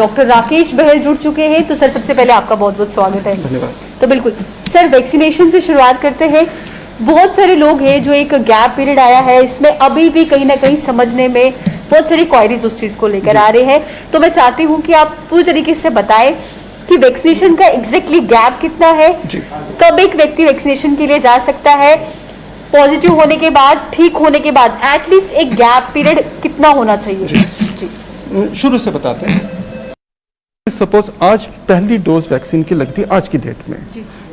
Doctor Rakesh बहल जुड़ चुके हैं। तो सर सबसे पहले आपका बहुत बहुत स्वागत है। धन्यवाद। तो बिल्कुल सर वैक्सीनेशन से शुरुआत करते हैं। बहुत सारे लोग हैं जो एक गैप पीरियड आया है, इसमें अभी भी कहीं ना कहीं समझने में बहुत सारी क्वायरीज उस चीज को लेकर आ रहे हैं। तो मैं चाहती हूँ कि आप पूरी तरीके से बताएं कि वैक्सीनेशन का एग्जैक्टली गैप कितना है, कब एक व्यक्ति वैक्सीनेशन के लिए जा सकता है, पॉजिटिव होने के बाद, ठीक होने के बाद एटलीस्ट एक गैप पीरियड कितना होना चाहिए। जी। शुरू से बताते हैं। सपोज आज पहली डोज वैक्सीन की लगती है आज की डेट में,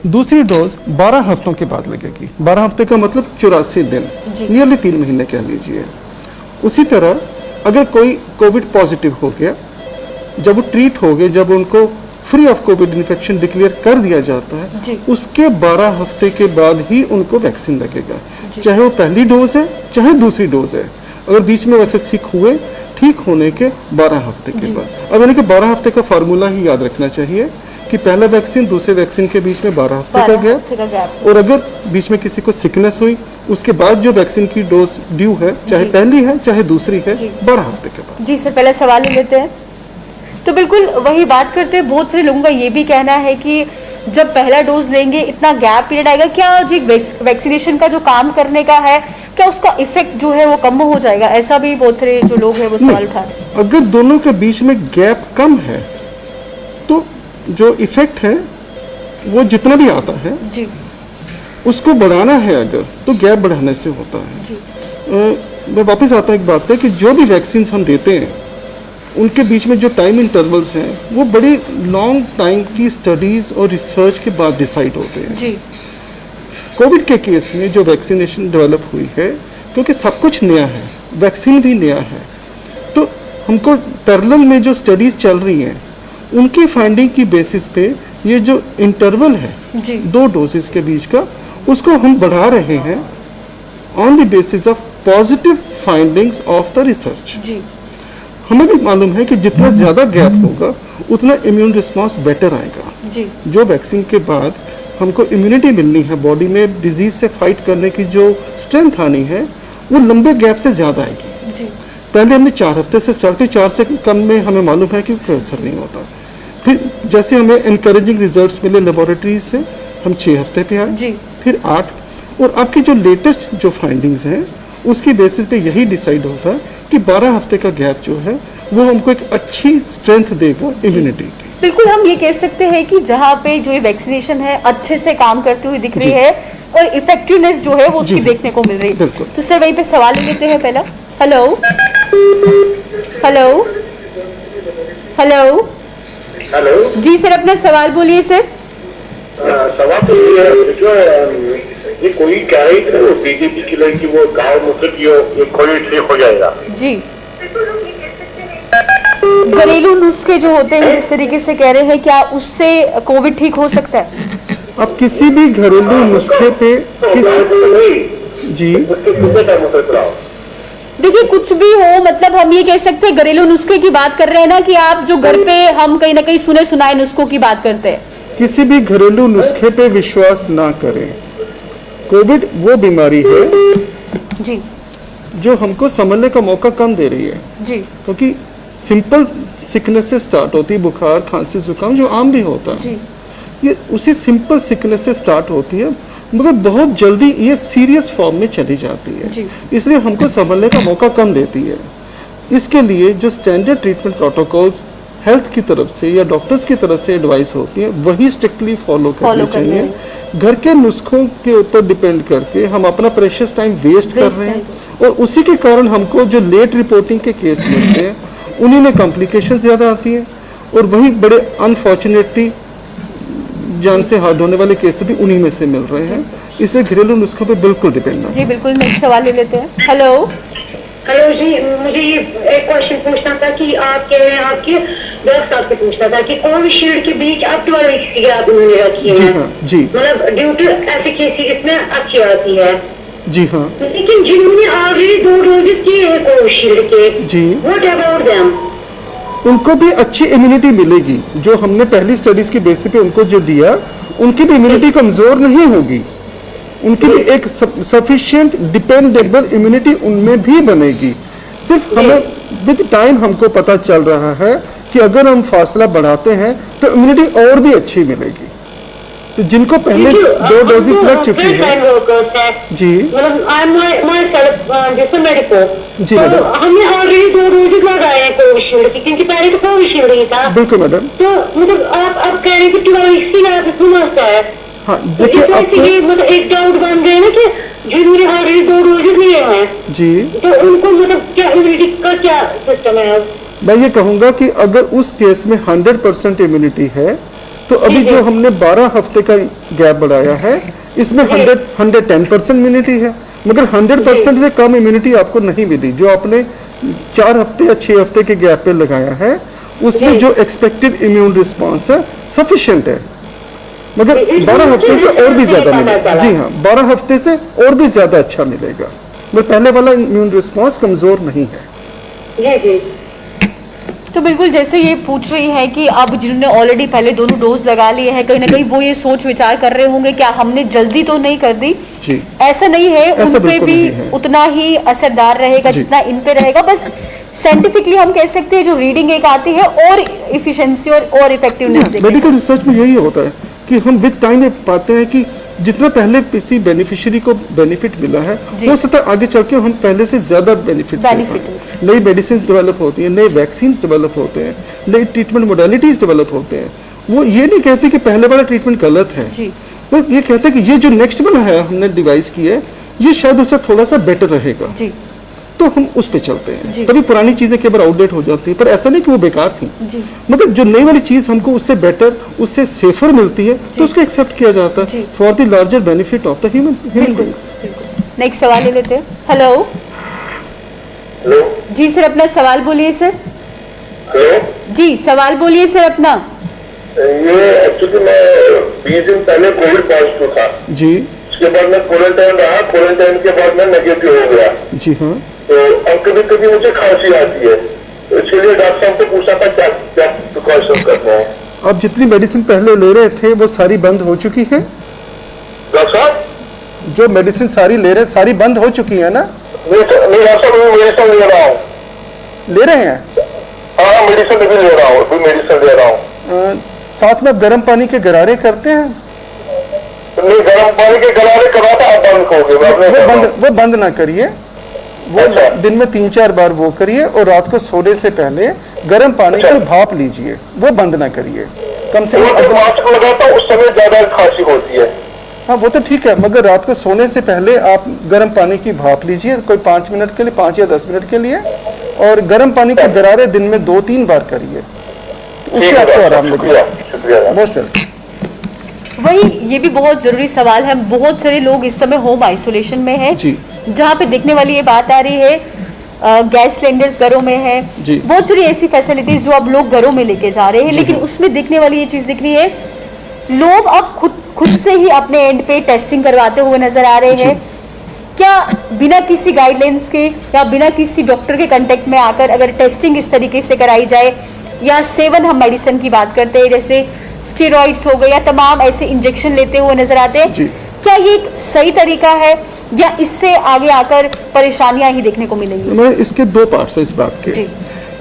दूसरी डोज 12 हफ्तों के बाद लगेगी। 12 हफ्ते का मतलब 84 दिन, नियरली 3 महीने कह लीजिए। उसी तरह अगर कोई कोविड पॉजिटिव हो गया, जब वो ट्रीट हो गए, जब उनको free of Covid infection declare कर दिया जाता है, उसके 12 हफ्ते के बाद ही उनको वैक्सीन लगेगा, चाहे वो पहली डोज है चाहे दूसरी डोज है। अगर बीच में वैसे सिक हुए, ठीक होने के 12 हफ्ते के बाद। अब यानी कि 12 हफ्ते का फार्मूला ही याद रखना चाहिए कि पहला वैक्सीन दूसरे वैक्सीन के बीच में 12 हफ्ते का गैप, और अगर बीच में किसी को सिकनेस हुई, उसके बाद जो वैक्सीन की डोज ड्यू है, चाहे पहली है चाहे दूसरी है, 12 हफ्ते के बाद। जी सर, पहले सवाल ले लेते हैं। तो बिल्कुल वही बात करते हैं। बहुत सारे लोगों का ये भी कहना है कि जब पहला डोज लेंगे इतना गैप पीरियड आएगा, क्या जो वैक्सीनेशन का जो काम करने का है, क्या उसका इफेक्ट जो है वो कम हो जाएगा? ऐसा भी बहुत सारे जो लोग हैं वो सवाल उठा रहे हैं। अगर दोनों के बीच में गैप कम है तो जो इफेक्ट है वो जितना भी आता है जी, उसको बढ़ाना है अगर, तो गैप बढ़ाने से होता है जी। मैं वापस आता हूँ एक बात पे कि जो भी वैक्सीन हम देते हैं उनके बीच में जो टाइम इंटरवल्स हैं वो बड़ी लॉन्ग टाइम की स्टडीज और रिसर्च के बाद डिसाइड होते हैं जी। कोविड के केस में जो वैक्सीनेशन डेवलप हुई है, क्योंकि सब कुछ नया है, वैक्सीन भी नया है, तो हमको पैरेलल में जो स्टडीज चल रही हैं उनकी फाइंडिंग की बेसिस पे ये जो इंटरवल है जी, 2 डोजेस के बीच का, उसको हम बढ़ा रहे हैं on the basis of positive findings of the research जी। हमें भी मालूम है कि जितना ज्यादा गैप होगा उतना इम्यून रिस्पांस बेटर आएगा जी। जो वैक्सीन के बाद हमको इम्यूनिटी मिलनी है, बॉडी में डिजीज से फाइट करने की जो स्ट्रेंथ आनी है, वो लंबे गैप से ज्यादा आएगी जी। पहले हमने 4 हफ्ते से स्टार्ट किया, 4 से कम में हमें मालूम है कि कोई असर नहीं होता। फिर जैसे हमें इनकरेजिंग रिजल्ट्स मिले लेबोरेटरीज से, हम 6 हफ्ते पे आए, फिर 8, और आपकी जो लेटेस्ट जो फाइंडिंग्स हैं उसकी बेसिस पे यही डिसाइड होता है कि 12 हफ्ते का गैप जो है वो हमको एक अच्छी स्ट्रेंथ देगा इम्यूनिटी की। बिल्कुल, हम ये कह सकते हैं कि जहाँ पे जो ये वैक्सीनेशन है अच्छे से काम करती हुई दिख रही है और इफेक्टिवनेस जो है वो उसकी देखने को मिल रही है। तो सर वहीं पे सवाल ले लेते हैं पहला। हेलो हेलो हेलो हेलो जी सर, अपना सवाल बोलिए सर। सवाल तो ये है, जो ये कोई कह रही थी वो बीजेपी की लड़की, वो गाँव मुफ्त की ये कोविड ठीक हो जाएगा जी। घरेलू नुस्खे जो होते हैं जिस तरीके से कह रहे हैं, क्या उससे कोविड ठीक हो सकता है? अब किसी भी घरेलू नुस्खे पे जी देखिए, कुछ भी हो, मतलब हम ये कह सकते हैं घरेलू नुस्खे की बात कर रहे हैं ना, कि आप जो घर पे हम कहीं ना कहीं सुने सुनाए नुस्खों की बात करते हैं। किसी भी घरेलू नुस्खे पे विश्वास ना करें। कोविड वो बीमारी है जी जो हमको समझने का मौका कम दे रही है जी, क्योंकि सिंपल सिकनेस से स्टार्ट होती है, बुखार, खांसी, जुकाम जो आम भी होता है, ये उसी सिंपल सिकनेस से स्टार्ट होती है, मगर बहुत जल्दी ये सीरियस फॉर्म में चली जाती है, इसलिए हमको समझने का मौका कम देती है। इसके लिए जो स्टैंडर्ड ट्रीटमेंट प्रोटोकॉल्स हेल्थ की तरफ से या डॉक्टर्स की तरफ से एडवाइस होती है वही स्ट्रिक्टली फॉलो करनी चाहिए। घर के नुस्खों के ऊपर डिपेंड करके हम अपना प्रेशियस टाइम वेस्ट कर रहे हैं, और उसी के कारण हमको जो लेट रिपोर्टिंग के केस मिलते हैं उन्हीं में कॉम्प्लिकेशन ज्यादा आती है, और वही बड़े अनफॉर्चुनेटली जान से हाथ धोने वाले केस भी उन्हीं में से मिल रहे हैं। इसलिए घरेलू नुस्खों पे बिल्कुल डिपेंड ना। जी बिल्कुल, मैं एक सवाल ले लेते हैं। हेलो हेलो जी, मुझे ये एक क्वेश्चन पूछना था कि आप कह रहे हैं, आपके डॉक्टर साहब से पूछना था कि कोविशील्ड के बीच अब 12 वीक्स की आप उन्होंने रखी है जी, मतलब ड्यू टू एफिकेसी इसमें अच्छी आती है जी हाँ, लेकिन जिन्होंने ऑलरेडी 2 डोजेस किए हैं कोविशील्ड के जी, व्हाट अबाउट देम? उनको भी अच्छी इम्यूनिटी मिलेगी। जो हमने पहली स्टडीज की बेसिस पे उनको जो दिया, उनकी भी इम्यूनिटी कमजोर नहीं होगी, उनकी भी एक सफिशिएंट डिपेंडेबल इम्यूनिटी उनमें भी बनेगी। सिर्फ हमें विद टाइम हमको पता चल रहा है कि अगर हम फासला बढ़ाते हैं तो इम्यूनिटी और भी अच्छी मिलेगी। तो जिनको पहले 2 डोजेस लग चुकी है जी जी मैडम, हमने ऑलरेडी 2 डोजेज लगाए हैं कोविशील्ड की, क्योंकि पहले तो कोविशील्ड ही था। बिल्कुल मैडम। तो मतलब आप कह रहे हैं कि 12 वीक्स की बात समझता है। हाँ तो देखिए इस वजह से ये मतलब एक डाउट बन गया ना कि जिन्होंने ऑलरेडी 2 डोजेज लिए हैं जी, तो उनको मतलब क्या इम्यूनिटी का क्या सिस्टम है अब? मैं ये कहूंगा कि अगर उस केस में 100% इम्यूनिटी है तो अभी जो हमने 12 हफ्ते का गैप बढ़ाया है इसमें 110% इम्यूनिटी है, मगर 100% से कम इम्यूनिटी आपको नहीं मिली। जो आपने 4 हफ्ते या 6 हफ्ते के गैप पे लगाया है उसमें जो एक्सपेक्टेड इम्यून रिस्पॉन्स है सफिशिएंट है, मगर 12 हफ्ते से और भी ज्यादा मिलेगा। जी हाँ, 12 हफ्ते से और भी ज्यादा अच्छा मिलेगा, मगर पहले वाला इम्यून रिस्पॉन्स कमजोर नहीं है। जी। तो बिल्कुल जैसे ये पूछ रही है कि अब जिन्होंने ऑलरेडी पहले दोनों डोज लगा लिए हैं, कहीं ना कहीं वो ये सोच विचार कर रहे होंगे क्या हमने जल्दी तो नहीं कर दी। जी, ऐसा नहीं है, ऐसा उन पे बिल्कुल भी नहीं है। उतना ही असरदार रहेगा जी। जितना इन पे रहेगा। बस साइंटिफिकली हम कह सकते हैं जो रीडिंग एक आती है और इफिशिएंसी और इफेक्टिवनेस मेडिकल रिसर्च में यही होता है कि हम विद टाइम में पाते हैं कि जितना पहले किसी बेनिफिशियरी को बेनिफिट मिला है हो सकता है आगे चल के हम पहले से ज्यादा बेनिफिट नई मेडिसिन डेवलप होती हैं, नए वैक्सीन डेवलप होते हैं, नई ट्रीटमेंट मोडालिटीज डेवलप होते हैं। वो ये नहीं कहते कि पहले वाला ट्रीटमेंट गलत है, वो ये कहते हैं कि ये जो नेक्स्ट वाला है हमने डिवाइस की है ये शायद उससे थोड़ा सा बेटर रहेगा, तो हम उस पे चलते हैं। तभी पुरानी चीजें कई बार आउटडेट हो जाती है, पर ऐसा नहीं कि वो बेकार थी, मगर जो नई वाली चीज हमको उससे बेटर उससे सेफर मिलती है तो उसको एक्सेप्ट किया जाता है for the larger benefit of the human beings. Next सवाल ले लेते हैं। हेलो जी सर, अपना सवाल बोलिए सर। हेलो जी सवाल बोलिए सर अपना। ये एक्चुअली मैं 20 दिन पहले कोविड पॉजिटिव था जी, उसके बाद मैं क्वारंटाइन रहा, क्वारंटाइन के बाद मैं नेगेटिव हो गया। जी हाँ, तो अब कभी कभी मुझे खांसी आती है, तो इसके लिए डॉक्टर साहब से पूछा था क्या क्या प्रिकॉशन करना है। आप जितनी मेडिसिन पहले ले रहे थे वो सारी बंद हो चुकी है? डॉक्टर साहब जो मेडिसिन सारी ले रहे सारी बंद हो चुकी है ना? नहीं डॉक्टर साहब मैं मेडिसिन ले रहा हूँ। ले रहे हैं? हाँ मेडिसिन भी ले रहा हूँ, अभी मेडिसिन ले रहा हूँ। साथ में आप गर्म पानी के गरारे करते हैं? नहीं गर्म पानी के गरारे करा था, आप बंद हो गए। वो बंद ना करिए, वो अच्छा। दिन में 3-4 बार वो करिए और रात को सोने से पहले गर्म पानी अच्छा। की भाप लीजिए, वो बंद ना करिए। कम से जब कम मास्क लगाता हूँ उस समय ज्यादा खांसी होती है। हाँ वो तो ठीक है, मगर रात को सोने से पहले आप गर्म पानी की भाप लीजिए कोई 5 मिनट के लिए, 5 या 10 मिनट के लिए, और गर्म पानी के गरारे दिन में 2-3 बार करिए, तो उससे आपको आराम लगेगा। Most welcome. वही ये भी बहुत जरूरी सवाल है। बहुत सारे लोग इस समय होम आइसोलेशन में हैं, जहाँ पे दिखने वाली ये बात आ रही है गैस सिलेंडर्स घरों में है, बहुत सारी ऐसी फैसिलिटीज जो अब लोग घरों में लेके जा रहे हैं, लेकिन उसमें दिखने वाली ये चीज दिख रही है, लोग अब खुद से ही अपने एंड पे टेस्टिंग करवाते हुए नजर आ रहे हैं। क्या बिना किसी गाइडलाइंस के या बिना किसी डॉक्टर के कांटेक्ट में आकर अगर टेस्टिंग इस तरीके से कराई जाए, या सेवन हम मेडिसिन की बात करते हैं जैसे स्टेरॉइड्स हो गए या तमाम ऐसे इंजेक्शन लेते हुए नजर आते हैं, क्या ये एक सही तरीका है या इससे आगे आकर परेशानियां ही देखने को मिलेंगी? मैं इसके 2 पार्ट्स है इस बात के।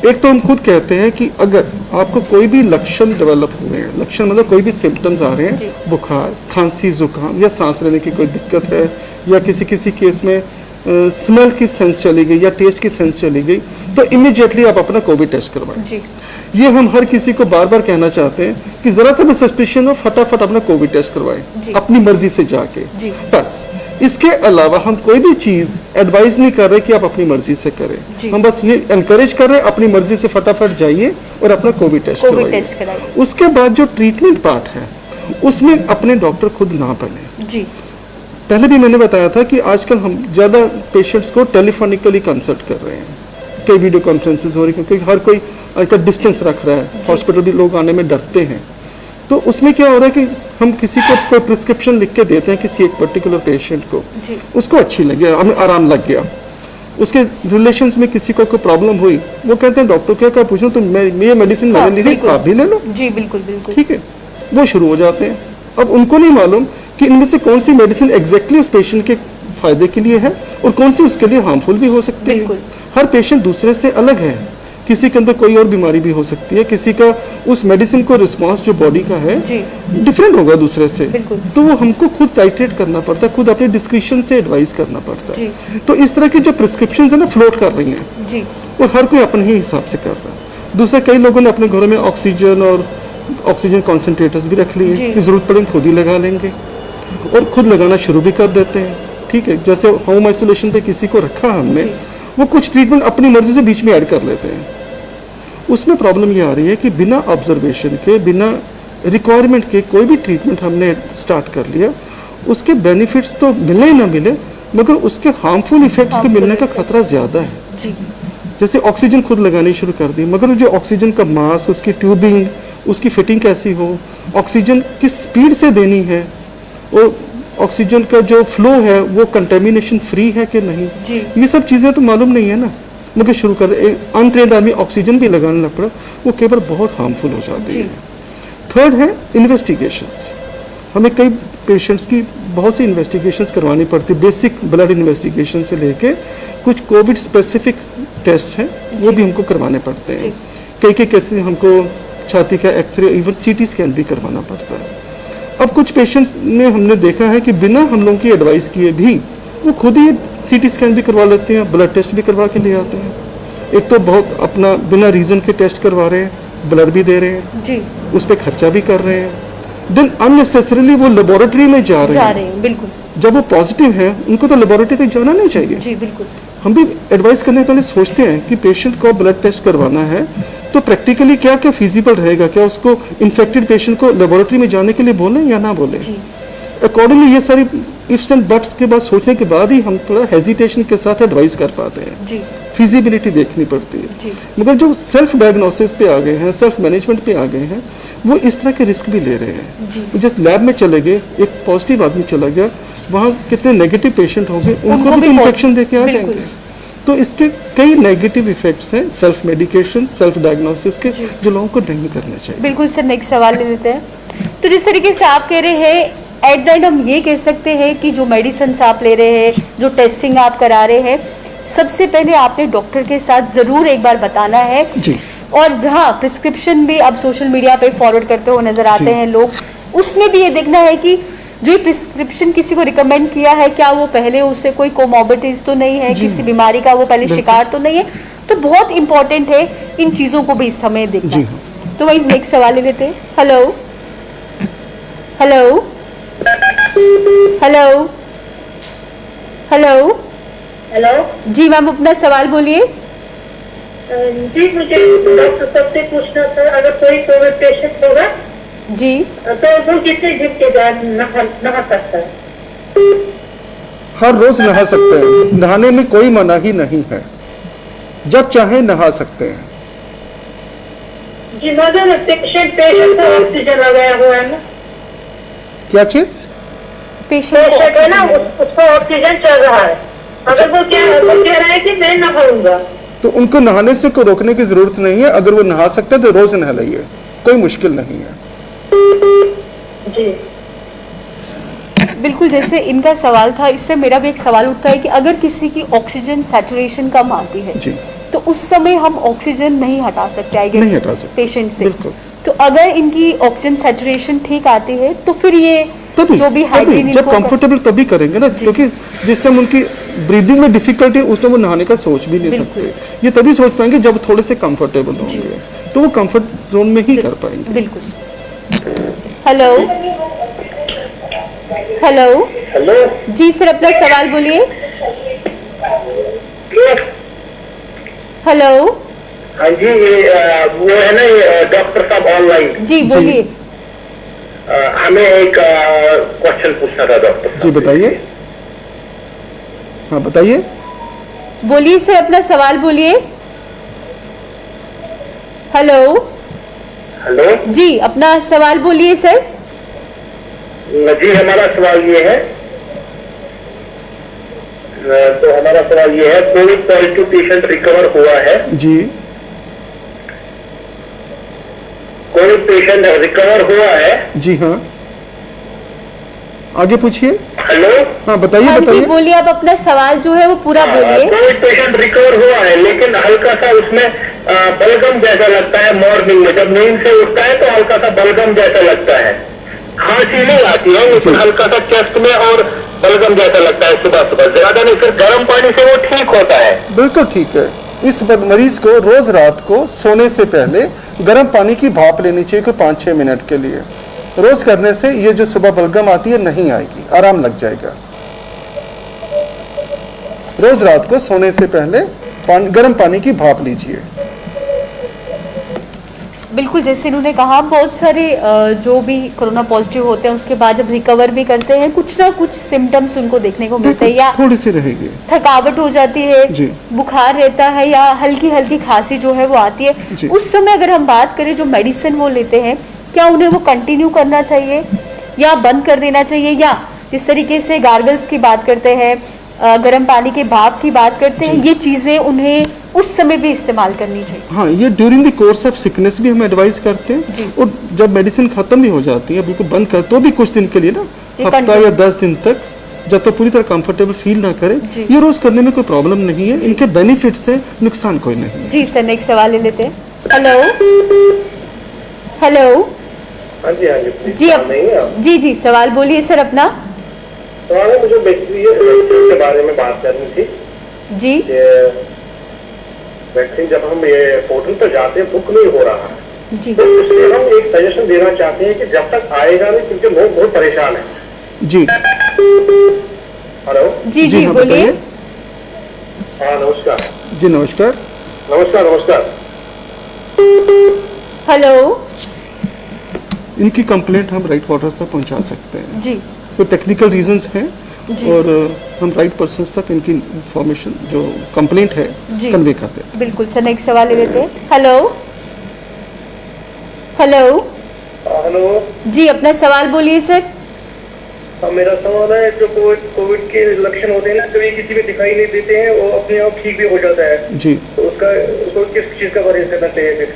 एक तो हम खुद कहते हैं कि अगर आपको कोई भी लक्षण डेवलप हुए हैं, लक्षण मतलब कोई भी सिम्टम्स आ रहे हैं, बुखार, खांसी, जुकाम या सांस लेने की कोई दिक्कत है, या किसी केस में स्मेल की सेंस चली गई या टेस्ट की सेंस चली गई, तो इमीडिएटली आप अपना कोविड टेस्ट करवाएं। ये हम हर किसी को बार बार कहना चाहते हैं कि जरा सा भी सस्पिशन हो फटाफट अपना कोविड टेस्ट करवाएं अपनी मर्जी से जाके। बस इसके अलावा हम कोई भी चीज एडवाइस नहीं कर रहे कि आप अपनी मर्जी से करें, हम बस ये एनकरेज कर रहे हैं अपनी मर्जी से फटाफट जाइए और अपना कोविड टेस्ट करवाइए। उसके बाद जो ट्रीटमेंट पार्ट है उसमें अपने डॉक्टर खुद ना बने। पहले भी मैंने बताया था कि आजकल हम ज्यादा पेशेंट्स को टेलीफोनिकली कंसल्ट कर रहे हैं, कई वीडियो कॉन्फ्रेंसेस हो रही है क्योंकि हर कोई का डिस्टेंस रख रहा है, हॉस्पिटल भी लोग आने में डरते हैं। तो उसमें क्या हो रहा है कि हम किसी को कोई प्रिस्क्रिप्शन लिख के देते हैं किसी एक पर्टिकुलर पेशेंट को, उसको अच्छी लगी, हमें आराम लग गया, उसके रिलेशंस में किसी को कोई प्रॉब्लम हुई, वो कहते हैं डॉक्टर क्या पूछूं तो ये मेडिसिन मैंने ली थी आप भी ले लो। जी बिल्कुल बिल्कुल ठीक है, वो शुरू हो जाते हैं। अब उनको नहीं मालूम कि इनमें से कौन सी मेडिसिन एग्जैक्टली उस पेशेंट के फायदे के लिए है और कौन सी उसके लिए हार्मफुल भी हो सकती है। हर पेशेंट दूसरे से अलग है, किसी के अंदर कोई और बीमारी भी हो सकती है, किसी का उस मेडिसिन को रिस्पांस जो बॉडी का है जी डिफरेंट होगा दूसरे से, बिल्कुल। तो वो हमको खुद टाइट्रेट करना पड़ता है, खुद अपने डिस्क्रिप्शन से एडवाइस करना पड़ता है। जी। तो इस तरह की जो प्रिस्क्रिप्शन है ना फ्लोट कर रही हैं, जी और हर कोई अपने ही हिसाब से कर रहा है। दूसरा, कई लोगों ने अपने घरों में ऑक्सीजन और ऑक्सीजन कॉन्सेंट्रेटर्स भी रख लिए, जी। फिर जरूरत पड़े खुद ही लगा लेंगे और खुद लगाना शुरू भी कर देते हैं। ठीक है, जैसे होम आइसोलेशन पे किसी को रखा हमने, जी। वो कुछ ट्रीटमेंट अपनी मर्जी से बीच में ऐड कर लेते हैं। उसमें प्रॉब्लम ये आ रही है कि बिना ऑब्जर्वेशन के, बिना रिक्वायरमेंट के कोई भी ट्रीटमेंट हमने स्टार्ट कर लिया, उसके बेनिफिट्स तो मिले ही ना मिले, मगर उसके हार्मफुल इफेक्ट्स के मिलने का खतरा ज़्यादा है। जी जैसे ऑक्सीजन खुद लगानी शुरू कर दी, मगर जो ऑक्सीजन का मास, उसकी ट्यूबिंग, उसकी फिटिंग कैसी हो, ऑक्सीजन किस स्पीड से देनी है, और ऑक्सीजन का जो फ्लो है वो कंटेमिनेशन फ्री है कि नहीं, जी। ये सब चीज़ें तो मालूम नहीं है ना, मगर शुरू कर अनट्रेंड आदमी ऑक्सीजन भी लगाने लग पड़ा, वो केवल बहुत हार्मफुल हो जाती जी। है। थर्ड है इन्वेस्टिगेशंस। हमें कई पेशेंट्स की बहुत सी इन्वेस्टिगेशंस करवानी पड़ती, बेसिक ब्लड इन्वेस्टिगेशन से लेके कुछ कोविड स्पेसिफिक टेस्ट हैं वो भी हमको करवाने पड़ते हैं। कई केसेस हमको छाती का एक्सरे, इवन सीटी स्कैन भी करवाना पड़ता है। अब कुछ पेशेंट्स में हमने देखा है कि बिना हम लोगों की एडवाइस किए भी वो खुद ही सीटी स्कैन भी करवा लेते हैं, ब्लड टेस्ट भी करवा के ले आते हैं। एक तो बहुत अपना बिना रीज़न के टेस्ट करवा रहे हैं, ब्लड भी दे रहे हैं, जी उस पर खर्चा भी कर रहे हैं, देन अननेसेसरीली वो लेबोरेटरी में जा रहे हैं। बिल्कुल जब वो पॉजिटिव है उनको तो लेबोरेटरी तक जाना नहीं चाहिए। जी बिल्कुल। हम भी एडवाइस करने पहले सोचते हैं कि पेशेंट को ब्लड टेस्ट करवाना है तो प्रैक्टिकली क्या क्या फिजिबल रहेगा, क्या उसको इन्फेक्टेड पेशेंट को लेबोरेटरी में जाने के लिए बोलें या ना बोलें। अकॉर्डिंगली ये सारी इफ्स एंड बट्स के बाद सोचने के बाद ही हम थोड़ा हेजिटेशन के साथ एडवाइस कर पाते हैं। जी फिजिबिलिटी देखनी पड़ती है। जी। मगर जो सेल्फ डायग्नोसिस पे आ गए हैं, सेल्फ मैनेजमेंट पे आ गए हैं, वो इस तरह के रिस्क भी ले रहे हैं। जी। जैसे लैब में चले गए, एक पॉजिटिव आदमी चला गया, वहाँ कितने नेगेटिव पेशेंट होंगे, उनको उनको भी भी इन्फेक्शन देके आ बिल्कुल। जाएंगे। तो इसके कई नेगेटिव इफेक्ट्स हैं सेल्फ मेडिकेशन, सेल्फ डायग्नोसिस के, जो लोगों को नहीं करना चाहिए। बिल्कुल सर, नेक्स्ट सवाल ले लेते हैं। तो जिस तरीके से आप कह रहे हैं, एट द एंड हम ये कह सकते हैं कि जो मेडिसिन आप ले रहे हैं, जो टेस्टिंग आप करा रहे हैं, सबसे पहले आपने डॉक्टर के साथ ज़रूर एक बार बताना है। जी। और जहाँ प्रिस्क्रिप्शन भी अब सोशल मीडिया पे फॉरवर्ड करते हुए नजर आते हैं लोग, उसमें भी ये देखना है कि जो ये प्रिस्क्रिप्शन किसी को रिकमेंड किया है, क्या वो पहले उससे कोई कोमॉर्बिडिटीज तो नहीं है, किसी बीमारी का वो पहले शिकार तो नहीं है। तो बहुत इंपॉर्टेंट है इन चीज़ों को भी इस समय देखना। जी। तो वही नेक्स्ट सवाल ले लेते हैं। Hello hello hello hello hello जी मैम, अपना सवाल बोलिए। जी, मुझे डॉक्टर साहब से पूछना था, अगर कोई कोविड पेशेंट होगा जी तो वो कितने दिन के बाद नहा सकता है? हर रोज नहा सकते हैं, नहाने में कोई मनाही नहीं है, जब चाहे नहा सकते हैं। जी मगर पेशेंट को ऑक्सीजन लगाया हुआ है ना, क्या चीज? पेशेंट पेशेंट है ना, उसको ऑक्सीजन चल रहा है, अगर वो कह रहा है कि मैं नहाऊंगा, तो उनको नहाने से कोई रोकने की जरूरत नहीं है। अगर वो नहा सकते हैं तो रोज नहलाइए, कोई मुश्किल नहीं है। जी बिल्कुल, जैसे इनका सवाल था, इससे मेरा भी एक सवाल उठता है कि अगर किसी की ऑक्सीजन सैचुरेशन कम आती है जी। तो उस समय हम ऑक्सीजन नहीं हटा सकते, आई गेस, नहीं हटा सकते पेशेंट से। बिल्कुल। तो अगर इनकी ऑक्सीजन सैचुरेशन ठीक आती है तो फिर ये तभी जो भी हाइजीन जब कंफर्टेबल तभी करेंगे ना, क्योंकि जिस टाइम उनकी ब्रीदिंग में डिफिकल्टी, उस टाइम वो नहाने का सोच भी नहीं सकते। ये तभी सोच पाएंगे जब थोड़े से कंफर्टेबल होंगे, तो वो कंफर्ट जोन में ही कर पाएंगे। बिल्कुल। हेलो हेलो हेलो जी सर, अपना सवाल बोलिए। हेलो हाँ जी, ये वो है ना, ये डॉक्टर साहब ऑनलाइन, जी बोलिए। हमें एक क्वेश्चन पूछना था डॉक्टर साहब। जी बताइए। हाँ बताइए। बोलिए सर, अपना सवाल बोलिए। हेलो हेलो जी, अपना सवाल बोलिए सर। जी, हमारा सवाल ये है, तो हमारा सवाल ये है, कोविड पॉजिटिव पेशेंट रिकवर हुआ है, जी। कोविड पेशेंट रिकवर हुआ है। जी हाँ, आगे पूछिए। हेलो हाँ बताइए हाँ जी बताइए। बोलिए, आप अपना सवाल जो है वो पूरा बोलिए। कोविड पेशेंट रिकवर हुआ है, लेकिन हल्का सा उसमें बलगम जैसा लगता है मॉर्निंग में, जब नींद से उठता है तो हल्का सा बलगम जैसा लगता है। खांसी नहीं आती है लेकिन हल्का सा चेस्ट में और बलगम जैसा लगता है सुबह सुबह, ज्यादा नहीं, फिर गर्म पानी से वो ठीक होता है। बिल्कुल ठीक है। इस मरीज को रोज रात को सोने से पहले गर्म पानी की भाप लेनी चाहिए कोई 5-6 मिनट के लिए। रोज करने से ये जो सुबह बलगम आती है नहीं आएगी, आराम लग जाएगा। रोज रात को सोने से पहले गर्म पानी की भाप लीजिए। बिल्कुल, जैसे इन्होंने कहा, बहुत सारे जो भी कोरोना पॉजिटिव होते हैं उसके बाद जब रिकवर भी करते हैं कुछ ना कुछ सिम्टम्स उनको देखने को मिलते हैं, या थोड़ी सी रहेगी, थकावट हो जाती है, बुखार रहता है, या हल्की हल्की खांसी जो है वो आती है। उस समय अगर हम बात करें जो मेडिसिन वो लेते हैं, क्या उन्हें वो कंटिन्यू करना चाहिए या बंद कर देना चाहिए, या जिस तरीके से गार्गल्स की बात करते हैं, गर्म पानी के भाप की बात करते हैं, ये चीजें उन्हें उस समय भी इस्तेमाल करनी चाहिए? हाँ, ये during the course of sickness भी हम एडवाइस करते हैं, और जब मेडिसिन खत्म भी हो जाती है बिल्कुल बंद कर तो भी कुछ दिन के लिए ना, हफ्ता या 10 दिन तक, जब तक पूरी तरह कंफर्टेबल फील ना करे। ये रोज करने में कोई प्रॉब्लम नहीं है, इनके बेनिफिट्स है, नुकसान कोई नहीं। जी सर, नेक्स्ट सवाल ले लेते हैं। Hello hello. हाँ जी, हाँ जी जी, सवाल बोलिए सर अपना। सवाल है, मुझे बेसिकली वैक्सीन के बारे में बात करनी थी जी। वैक्सीन जब हम ये पोर्टल पर जाते हैं बुक नहीं हो रहा है जी, तो इसलिए हम एक सजेशन देना चाहते हैं कि जब तक आएगा नहीं, क्योंकि लोग बहुत परेशान हैं। जी हेलो। जी जी, बोलिए। हाँ नमस्कार। जी नमस्कार। नमस्कार नमस्कार। हेलो। इनकी कंप्लेंट हम राइट वाटर्स तक पहुंचा सकते हैं जी। तो टेक्निकल रीजंस हैं, और हम राइट पर्सन तक इनकी इंफॉर्मेशन जो कंप्लेंट है कन्वे करते हैं। बिल्कुल सर, नेक्स्ट सवाल ले लेते हैं। Hello hello. हेलो जी, अपना सवाल बोलिए सर। मेरा सवाल है, जो कोविड के लक्षण होते हैं ना, कभी किसी में दिखाई नहीं देते हैं, वो अपने आप ठीक भी हो जाता है जी, तो उसको किस चीज का परहेज करना चाहिए फिर?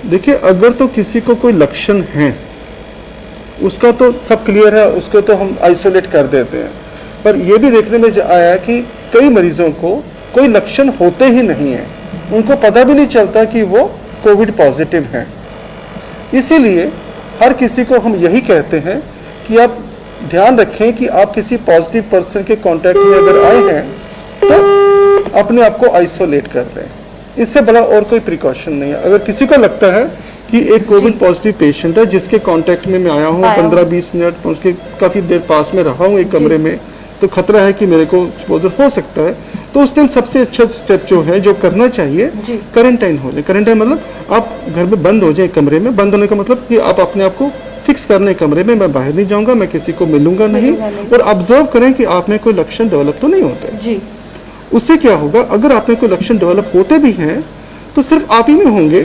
देखिए, अगर तो किसी को कोई लक्षण है उसका तो सब क्लियर है, उसको तो हम आइसोलेट कर देते हैं, पर यह भी देखने में आया कि कई मरीजों को कोई लक्षण होते ही नहीं है, उनको पता भी नहीं चलता कि वो कोविड पॉजिटिव हैं। इसीलिए हर किसी को हम यही कहते हैं कि आप ध्यान रखें कि आप किसी पॉजिटिव पर्सन के कांटेक्ट में अगर आए हैं तो अपने आप को आइसोलेट कर लें, इससे बड़ा और कोई प्रिकॉशन नहीं है। अगर किसी को लगता है कि एक कोविड पॉजिटिव पेशेंट है जिसके कांटेक्ट में मैं आया हूँ 15-20 मिनट, उसके काफ़ी देर पास में रहा हूँ एक कमरे में, तो खतरा है कि मेरे को एक्सपोजर हो सकता है, तो उस टाइम सबसे अच्छा स्टेप जो है जो करना चाहिए, क्वारंटाइन हो जाए। क्वारंटाइन मतलब आप घर में बंद हो जाए, कमरे में बंद होने का मतलब कि आप अपने आप को फिक्स करने कमरे में, मैं बाहर नहीं जाऊंगा, मैं किसी को मिलूंगा नहीं, और ऑब्जर्व करें कि आप में कोई लक्षण डेवलप तो नहीं होते जी। उससे क्या होगा, अगर आप में कोई लक्षण डेवलप होते भी हैं तो सिर्फ आप ही में होंगे,